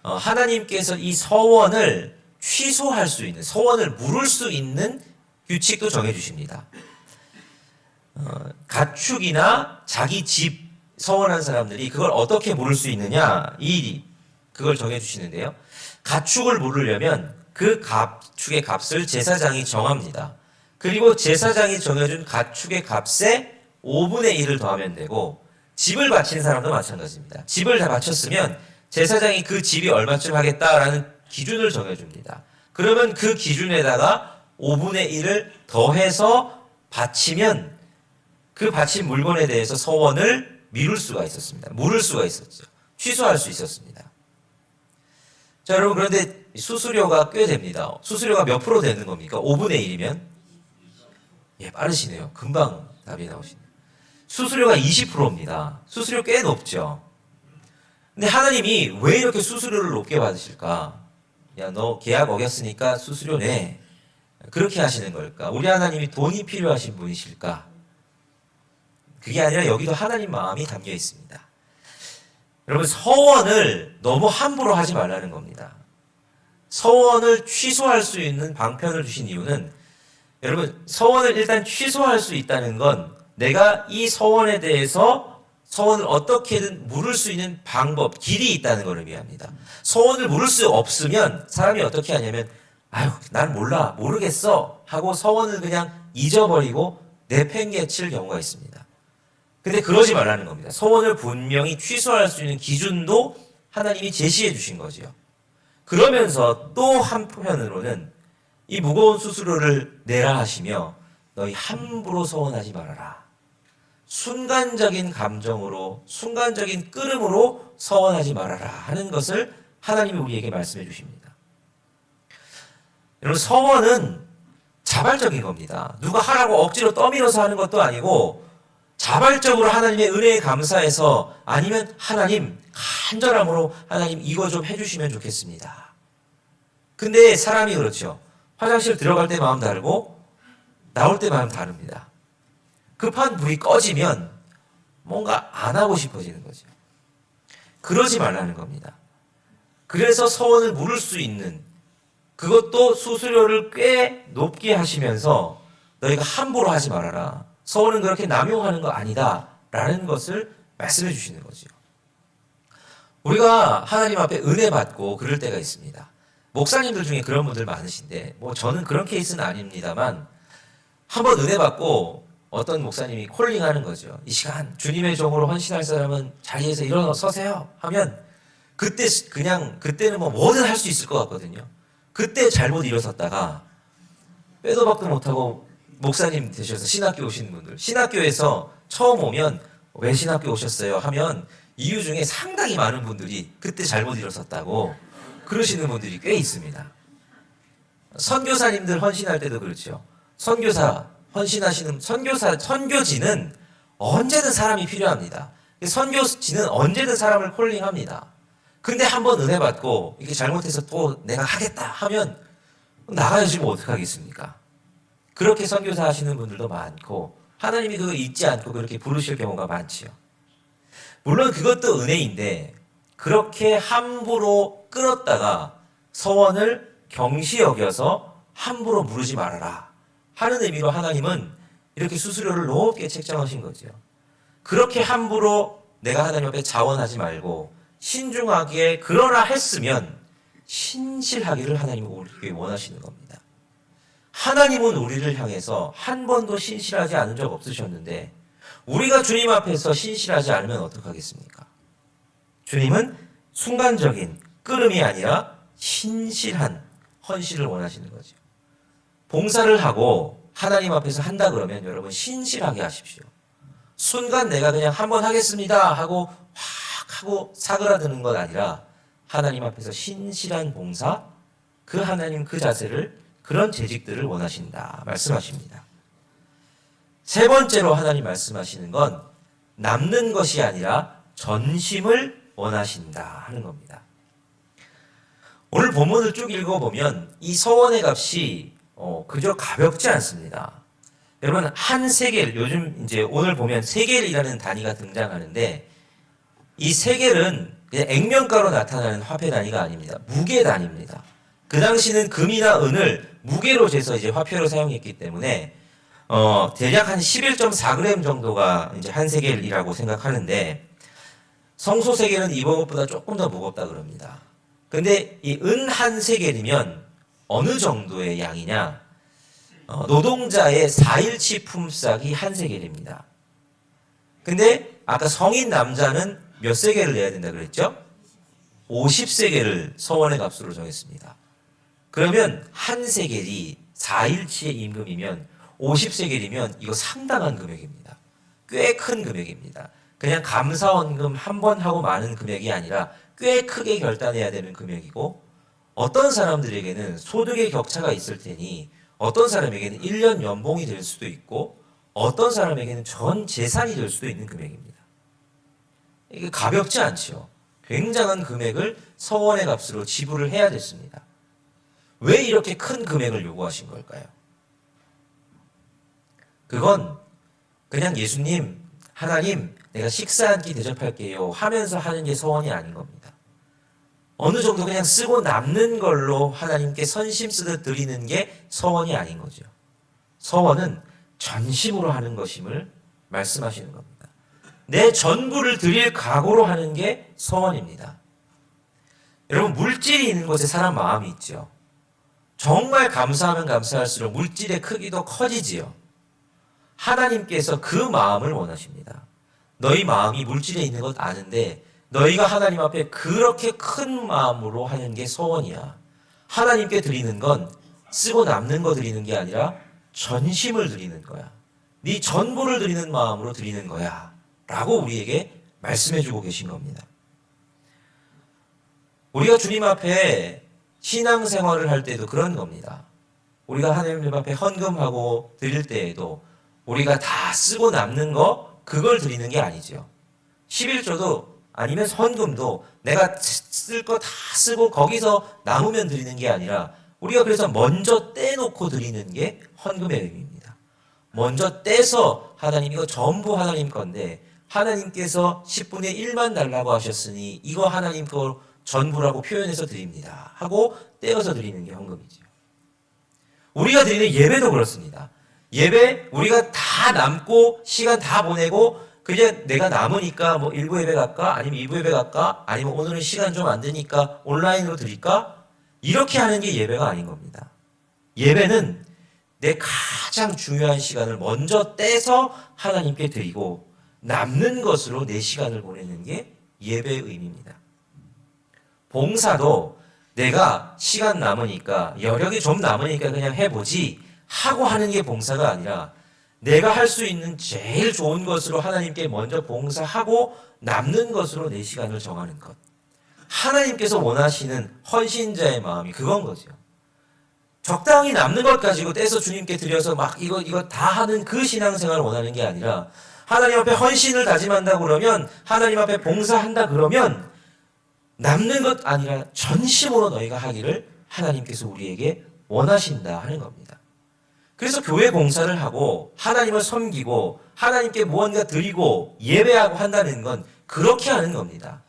하나님께서 이 서원을 취소할 수 있는, 서원을 물을 수 있는 규칙도 정해 주십니다. 가축이나 자기 집 서원한 사람들이 그걸 어떻게 물을 수 있느냐 그걸 정해 주시는데요. 가축을 물으려면 그 가축의 값을 제사장이 정합니다. 그리고 제사장이 정해준 가축의 값에 5분의 1을 더하면 되고 집을 바친 사람도 마찬가지입니다. 집을 다 바쳤으면 제사장이 그 집이 얼마쯤 하겠다라는 기준을 정해줍니다. 그러면 그 기준에다가 5분의 1을 더해서 바치면 그 바친 물건에 대해서 서원을 미룰 수가 있었습니다. 물을 수가 있었죠. 취소할 수 있었습니다. 자, 여러분 그런데 수수료가 꽤 됩니다. 수수료가 몇 프로 되는 겁니까? 5분의 1이면 예, 빠르시네요. 금방 답이 나오시네요. 수수료가 20%입니다. 수수료 꽤 높죠. 근데 하나님이 왜 이렇게 수수료를 높게 받으실까? 야, 너 계약 어겼으니까 수수료 내. 그렇게 하시는 걸까? 우리 하나님이 돈이 필요하신 분이실까? 그게 아니라 여기도 하나님 마음이 담겨 있습니다. 여러분, 서원을 너무 함부로 하지 말라는 겁니다. 서원을 취소할 수 있는 방편을 주신 이유는, 여러분, 서원을 일단 취소할 수 있다는 건 내가 이 서원에 대해서 서원을 어떻게든 물을 수 있는 방법, 길이 있다는 것을 의미합니다. 서원을 물을 수 없으면 사람이 어떻게 하냐면, 아유, 난 몰라, 모르겠어 하고 서원을 그냥 잊어버리고 내팽개칠 경우가 있습니다. 근데 그러지 말라는 겁니다. 서원을 분명히 취소할 수 있는 기준도 하나님이 제시해 주신 거죠. 그러면서 또 한편으로는 이 무거운 수수료를 내라 하시며 너희 함부로 서원하지 말아라. 순간적인 감정으로, 순간적인 끓음으로 서원하지 말아라 하는 것을 하나님이 우리에게 말씀해 주십니다. 여러분, 서원은 자발적인 겁니다. 누가 하라고 억지로 떠밀어서 하는 것도 아니고 자발적으로 하나님의 은혜에 감사해서, 아니면 하나님 간절함으로 하나님 이거 좀 해주시면 좋겠습니다. 근데 사람이 그렇죠. 화장실 들어갈 때 마음 다르고 나올 때 마음 다릅니다. 급한 불이 꺼지면 뭔가 안 하고 싶어지는 거죠. 그러지 말라는 겁니다. 그래서 서원을 물을 수 있는, 그것도 수수료를 꽤 높게 하시면서 너희가 함부로 하지 말아라. 서원은 그렇게 남용하는 거 아니다 라는 것을 말씀해 주시는 거죠. 우리가 하나님 앞에 은혜 받고 그럴 때가 있습니다. 목사님들 중에 그런 분들 많으신데, 뭐 저는 그런 케이스는 아닙니다만, 한번 은혜 받고 어떤 목사님이 콜링하는 거죠. 이 시간 주님의 종으로 헌신할 사람은 자리에서 일어서세요 하면, 그때는 뭐 뭐든 할 수 있을 것 같거든요. 그때 잘못 일어섰다가 빼도 박도 못하고 목사님 되셔서 신학교 오시는 분들, 신학교에서 처음 오면 왜 신학교 오셨어요 하면 이유 중에 상당히 많은 분들이 그때 잘못 일어섰다고 그러시는 분들이 꽤 있습니다. 선교사님들 헌신할 때도 그렇죠. 선교사 헌신하시는 선교지는 언제든 사람이 필요합니다. 선교지는 언제든 사람을 콜링합니다. 근데 한번 은혜 받고 이렇게 잘못해서 또 내가 하겠다 하면 나가야지 뭐 어떡하겠습니까? 그렇게 선교사 하시는 분들도 많고, 하나님이 그거 잊지 않고 그렇게 부르실 경우가 많지요. 물론 그것도 은혜인데, 그렇게 함부로 끌었다가 서원을 경시 여겨서 함부로 물으지 말아라 하는 의미로 하나님은 이렇게 수수료를 높게 책정하신 거죠. 그렇게 함부로 내가 하나님 앞에 자원하지 말고 신중하게, 그러나 했으면 신실하기를 하나님은 우리에게 원하시는 겁니다. 하나님은 우리를 향해서 한 번도 신실하지 않은 적 없으셨는데, 우리가 주님 앞에서 신실하지 않으면 어떡하겠습니까? 주님은 순간적인 끓음이 아니라 신실한 헌신을 원하시는 거죠. 봉사를 하고 하나님 앞에서 한다 그러면 여러분 신실하게 하십시오. 순간 내가 그냥 한번 하겠습니다 하고 확 하고 사그라드는 것 아니라 하나님 앞에서 신실한 봉사, 그 하나님 그 자세를, 그런 재직들을 원하신다 말씀하십니다. 세 번째로 하나님 말씀하시는 건 남는 것이 아니라 전심을 원하신다 하는 겁니다. 오늘 본문을 쭉 읽어보면 이 서원의 값이 그저 가볍지 않습니다. 여러분, 한 세겔, 요즘 이제 오늘 보면 세겔이라는 단위가 등장하는데, 이 세겔은 그냥 액면가로 나타나는 화폐 단위가 아닙니다. 무게 단위입니다. 그 당시는 금이나 은을 무게로 재서 이제 화폐로 사용했기 때문에 대략 한 11.4g 정도가 이제 한 세겔이라고 생각하는데, 성소 세겔은 이번 것보다 조금 더 무겁다 그럽니다. 근데 이 은 한 세겔이면 어느 정도의 양이냐? 노동자의 4일치 품삯이 한 세겔입니다. 근데 아까 성인 남자는 몇 세겔을 내야 된다 그랬죠? 50세겔을 서원의 값으로 정했습니다. 그러면 한 세겔이 4일치의 임금이면 50세겔이면 이거 상당한 금액입니다. 꽤 큰 금액입니다. 그냥 감사원금 한 번 하고 마는 금액이 아니라 꽤 크게 결단해야 되는 금액이고, 어떤 사람들에게는 소득의 격차가 있을 테니 어떤 사람에게는 1년 연봉이 될 수도 있고 어떤 사람에게는 전 재산이 될 수도 있는 금액입니다. 이게 가볍지 않죠. 굉장한 금액을 서원의 값으로 지불을 해야 됐습니다. 왜 이렇게 큰 금액을 요구하신 걸까요? 그건 그냥 예수님, 하나님, 내가 식사 한 끼 대접할게요 하면서 하는 게 서원이 아닌 겁니다. 어느 정도 그냥 쓰고 남는 걸로 하나님께 선심 쓰듯 드리는 게 서원이 아닌 거죠. 서원은 전심으로 하는 것임을 말씀하시는 겁니다. 내 전부를 드릴 각오로 하는 게 서원입니다. 여러분, 물질이 있는 곳에 사람 마음이 있죠. 정말 감사하면 감사할수록 물질의 크기도 커지지요. 하나님께서 그 마음을 원하십니다. 너희 마음이 물질에 있는 것 아는데 너희가 하나님 앞에 그렇게 큰 마음으로 하는 게 서원이야. 하나님께 드리는 건 쓰고 남는 거 드리는 게 아니라 전심을 드리는 거야. 네 전부를 드리는 마음으로 드리는 거야. 라고 우리에게 말씀해주고 계신 겁니다. 우리가 주님 앞에 신앙생활을 할 때도 그런 겁니다. 우리가 하나님 앞에 헌금하고 드릴 때에도 우리가 다 쓰고 남는 거 그걸 드리는 게 아니죠. 11조도 아니면 헌금도 내가 쓸 거 다 쓰고 거기서 남으면 드리는 게 아니라 우리가 그래서 먼저 떼놓고 드리는 게 헌금의 의미입니다. 먼저 떼서 하나님 이거 전부 하나님 건데 하나님께서 10분의 1만 달라고 하셨으니 이거 하나님 거 전부라고 표현해서 드립니다 하고 떼어서 드리는 게 헌금이죠. 우리가 드리는 예배도 그렇습니다. 예배 우리가 다 남고 시간 다 보내고 그냥 내가 남으니까 뭐 1부 예배 갈까 아니면 2부 예배 갈까 아니면 오늘은 시간 좀 안 되니까 온라인으로 드릴까 이렇게 하는 게 예배가 아닌 겁니다. 예배는 내 가장 중요한 시간을 먼저 떼서 하나님께 드리고 남는 것으로 내 시간을 보내는 게 예배의 의미입니다. 봉사도 내가 시간 남으니까 여력이 좀 남으니까 그냥 해보지 하고 하는 게 봉사가 아니라 내가 할 수 있는 제일 좋은 것으로 하나님께 먼저 봉사하고 남는 것으로 내 시간을 정하는 것. 하나님께서 원하시는 헌신자의 마음이 그건 거죠. 적당히 남는 것 가지고 떼서 주님께 드려서 막 이거 다 하는 그 신앙생활을 원하는 게 아니라 하나님 앞에 헌신을 다짐한다 그러면 하나님 앞에 봉사한다 그러면 남는 것 아니라 전심으로 너희가 하기를 하나님께서 우리에게 원하신다 하는 겁니다. 그래서 교회 봉사를 하고 하나님을 섬기고 하나님께 무언가 드리고 예배하고 한다는 건 그렇게 하는 겁니다.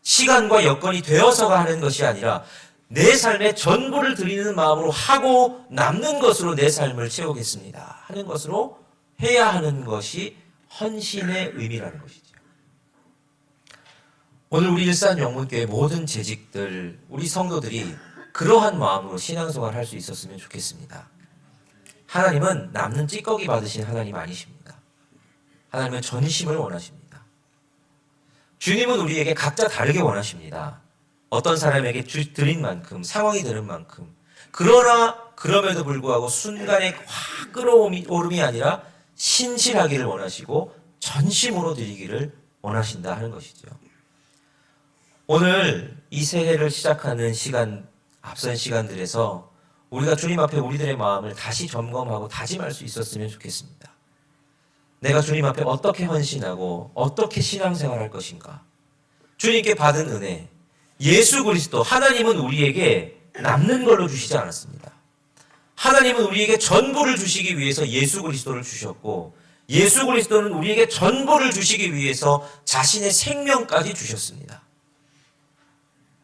시간과 여건이 되어서가 하는 것이 아니라 내 삶의 전부를 드리는 마음으로 하고 남는 것으로 내 삶을 채우겠습니다 하는 것으로 해야 하는 것이 헌신의 의미라는 것이죠. 오늘 우리 일산영문교회 모든 재직들, 우리 성도들이 그러한 마음으로 신앙생활을 할 수 있었으면 좋겠습니다. 하나님은 남는 찌꺼기 받으신 하나님 아니십니다. 하나님은 전심을 원하십니다. 주님은 우리에게 각자 다르게 원하십니다. 어떤 사람에게 드린 만큼, 상황이 되는 만큼. 그러나 그럼에도 불구하고 순간에 확 끌어오름이 아니라 신실하기를 원하시고 전심으로 드리기를 원하신다 하는 것이죠. 오늘 이 새해를 시작하는 시간, 앞선 시간들에서 우리가 주님 앞에 우리들의 마음을 다시 점검하고 다짐할 수 있었으면 좋겠습니다. 내가 주님 앞에 어떻게 헌신하고 어떻게 신앙생활할 것인가. 주님께 받은 은혜, 예수 그리스도, 하나님은 우리에게 남는 걸로 주시지 않았습니다. 하나님은 우리에게 전부를 주시기 위해서 예수 그리스도를 주셨고 예수 그리스도는 우리에게 전부를 주시기 위해서 자신의 생명까지 주셨습니다.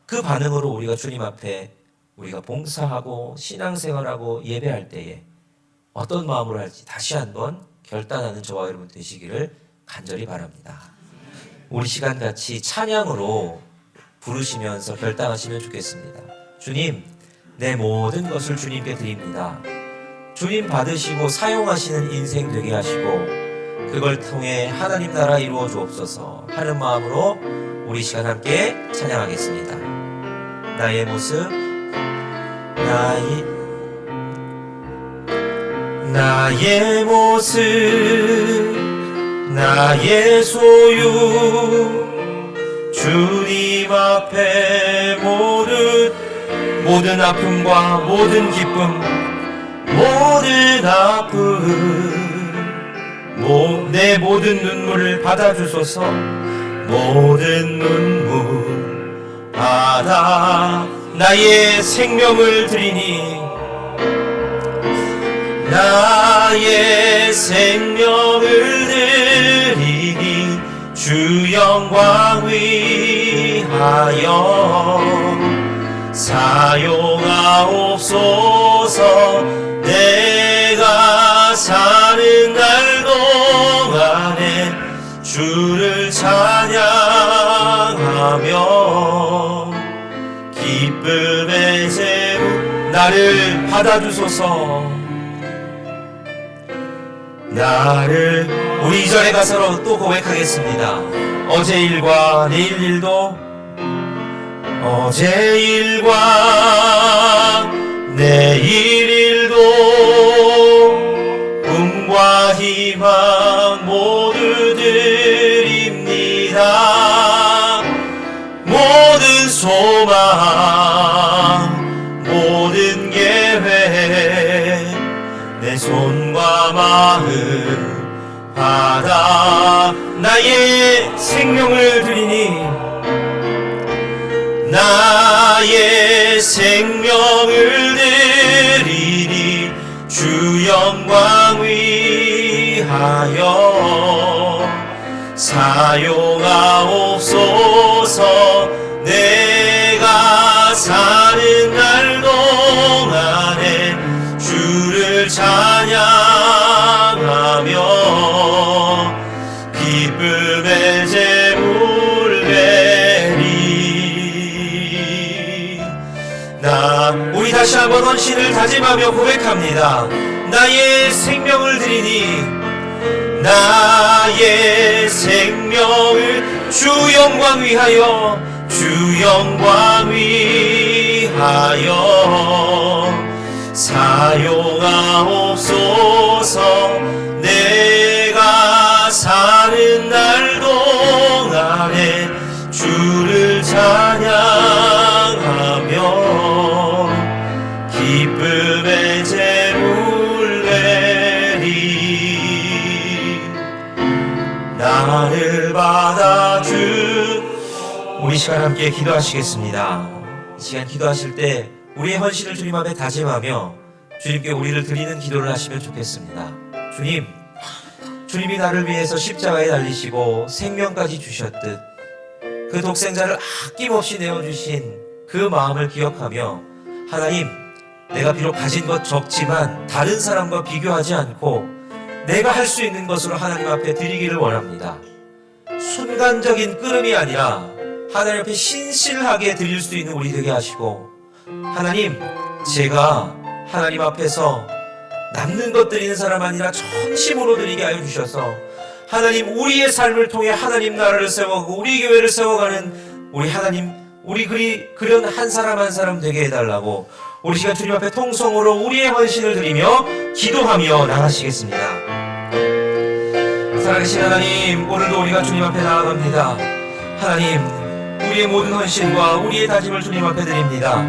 그 반응으로 우리가 주님 앞에 우리가 봉사하고 신앙생활하고 예배할 때에 어떤 마음으로 할지 다시 한번 결단하는 저와 여러분 되시기를 간절히 바랍니다. 우리 시간 같이 찬양으로 부르시면서 결단하시면 좋겠습니다. 주님, 내 모든 것을 주님께 드립니다. 주님 받으시고 사용하시는 인생 되게 하시고 그걸 통해 하나님 나라 이루어 주옵소서 하는 마음으로 우리 시간 함께 찬양하겠습니다. 나의 모습, 나의 모습, 나의 소유, 주님 앞에 모든 아픔과 모든 기쁨, 모든 아픔 내 모든 눈물을 받아주소서. 모든 눈물 받아 나의 생명을 드리니 나의 생명을 드리니 주 영광 위하여 사용하옵소서. 내가 사는 날 동안에 주를 찬양하며 기쁨의 제물 나를 받아주소서. 나를 우리 2절에 가서 또 고백하겠습니다. 어제 일과 내일 일도 어제 일과 내일 일도 꿈과 희망 모두 드립니다. 모든 소망 모든 계획 내 손과 마음 받아 나의 생명을 드리니 나의 생명을 드리니 주 영광 위하여 사용하옵소서. 내가 사는 날 동안에 주를 찬양하며 기쁨의 제물 베리. 우리 다시 한번 헌신을 다짐하며 고백합니다. 나의 생명을 드리니 나의 생명을 주 영광 위하여 주 영광 위하여 사용하옵소서. 내가 사는 날 동안에 주를 찬양하며 기쁨의 제물 베리. 나를 받아주. 우리 시간 함께 기도하시겠습니다. 이 시간 기도하실 때 우리의 헌신을 주님 앞에 다짐하며 주님께 우리를 드리는 기도를 하시면 좋겠습니다. 주님, 주님이 나를 위해서 십자가에 달리시고 생명까지 주셨듯 그 독생자를 아낌없이 내어주신 그 마음을 기억하며 하나님, 내가 비록 가진 것 적지만 다른 사람과 비교하지 않고 내가 할 수 있는 것으로 하나님 앞에 드리기를 원합니다. 순간적인 끄름이 아니라 하나님 앞에 신실하게 드릴 수 있는 우리 되게 하시고, 하나님, 제가 하나님 앞에서 남는 것 드리는 사람 아니라 전심으로 드리게 하여 주셔서 하나님, 우리의 삶을 통해 하나님 나라를 세워가고 우리 교회를 세워가는 우리 하나님, 우리 그런 한 사람 한 사람 되게 해달라고 우리 시간 주님 앞에 통성으로 우리의 헌신을 드리며 기도하며 나가시겠습니다. 살아계신 하나님, 오늘도 우리가 주님 앞에 나아갑니다. 하나님, 우리의 모든 헌신과 우리의 다짐을 주님 앞에 드립니다.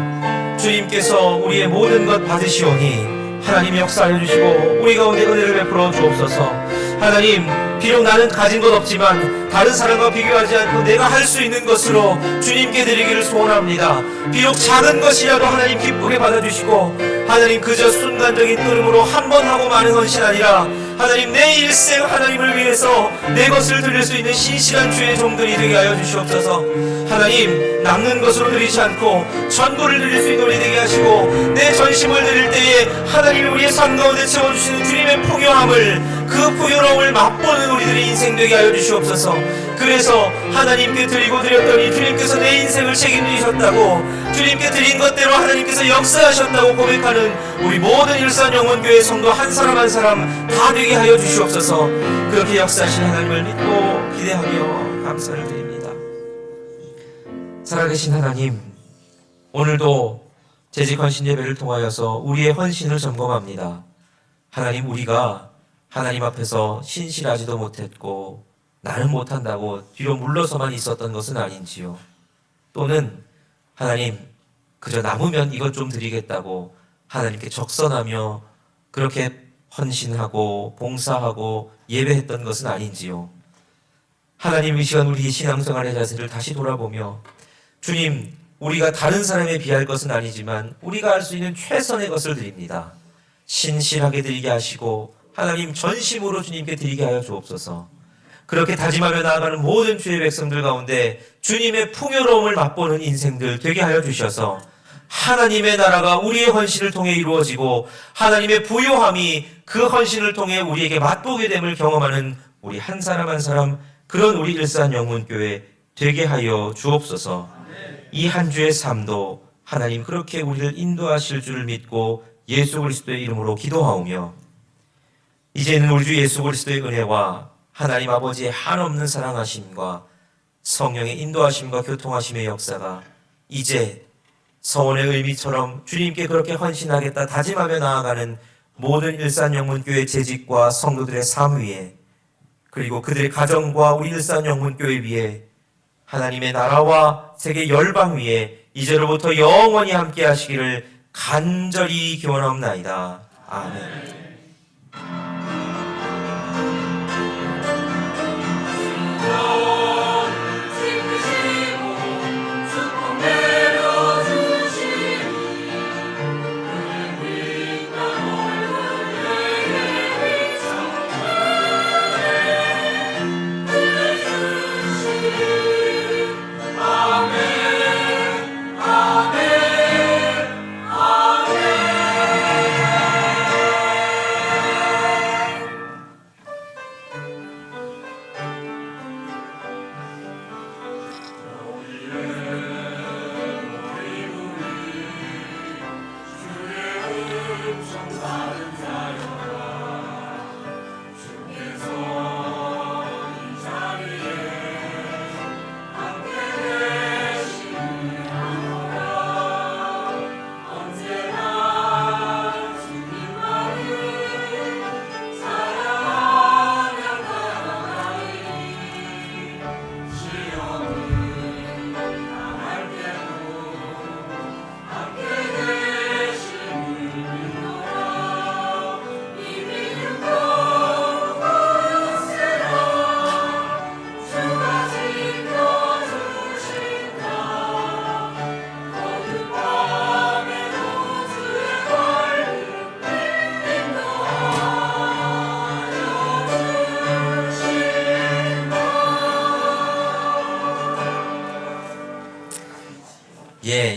주님께서 우리의 모든 것 받으시오니 하나님 역사하여 주시고 우리 가운데 은혜를 베풀어 주옵소서. 하나님, 비록 나는 가진 것 없지만 다른 사람과 비교하지 않고 내가 할 수 있는 것으로 주님께 드리기를 소원합니다. 비록 작은 것이라도 하나님 기쁘게 받아주시고 하나님, 그저 순간적인 끓음으로 한 번 하고 마는 헌신 아니라 하나님, 내 일생 하나님을 위해서 내 것을 드릴 수 있는 신실한 주의 종들이 되게 하여 주시옵소서. 하나님, 남는 것으로 드리지 않고 전부를 드릴 수 있는 우리 되게 하시고 내 전심을 드릴 때에 하나님이 우리의 삶 가운데 채워주시는 주님의 풍요함을, 그 풍요로움을 맛보는 우리들의 인생 되게 하여 주시옵소서. 그래서 하나님께 드리고 드렸더니 주님께서 내 인생을 책임지셨다고, 주님께 드린 것대로 하나님께서 역사하셨다고 고백하는 우리 모든 일산영혼교회 성도 한 사람 한 사람 다 되게 하여 주시옵소서. 그렇게 역사하신 하나님을 믿고 기대하며 감사를 드립니다. 살아계신 하나님, 오늘도 재직 헌신 예배를 통하여서 우리의 헌신을 점검합니다. 하나님, 우리가 하나님 앞에서 신실하지도 못했고 나는 못한다고 뒤로 물러서만 있었던 것은 아닌지요. 또는 하나님, 그저 남으면 이것 좀 드리겠다고 하나님께 적선하며 그렇게 헌신하고 봉사하고 예배했던 것은 아닌지요? 하나님, 이 시간 우리 신앙생활의 자세를 다시 돌아보며 주님, 우리가 다른 사람에 비할 것은 아니지만 우리가 할 수 있는 최선의 것을 드립니다. 신실하게 드리게 하시고 하나님 전심으로 주님께 드리게 하여 주옵소서. 그렇게 다짐하며 나아가는 모든 주의 백성들 가운데 주님의 풍요로움을 맛보는 인생들 되게 하여 주셔서 하나님의 나라가 우리의 헌신을 통해 이루어지고 하나님의 부요함이 그 헌신을 통해 우리에게 맛보게 됨을 경험하는 우리 한 사람 한 사람, 그런 우리 일산영문교회 되게 하여 주옵소서. 이 한 주의 삶도 하나님 그렇게 우리를 인도하실 줄을 믿고 예수 그리스도의 이름으로 기도하오며, 이제는 우리 주 예수 그리스도의 은혜와 하나님 아버지의 한없는 사랑하심과 성령의 인도하심과 교통하심의 역사가 이제 서원의 의미처럼 주님께 그렇게 헌신하겠다 다짐하며 나아가는 모든 일산영문교회 재직과 성도들의 삶 위에, 그리고 그들의 가정과 우리 일산영문교회 위에, 하나님의 나라와 세계 열방 위에 이제로부터 영원히 함께 하시기를 간절히 기원하옵나이다. 아멘. 예,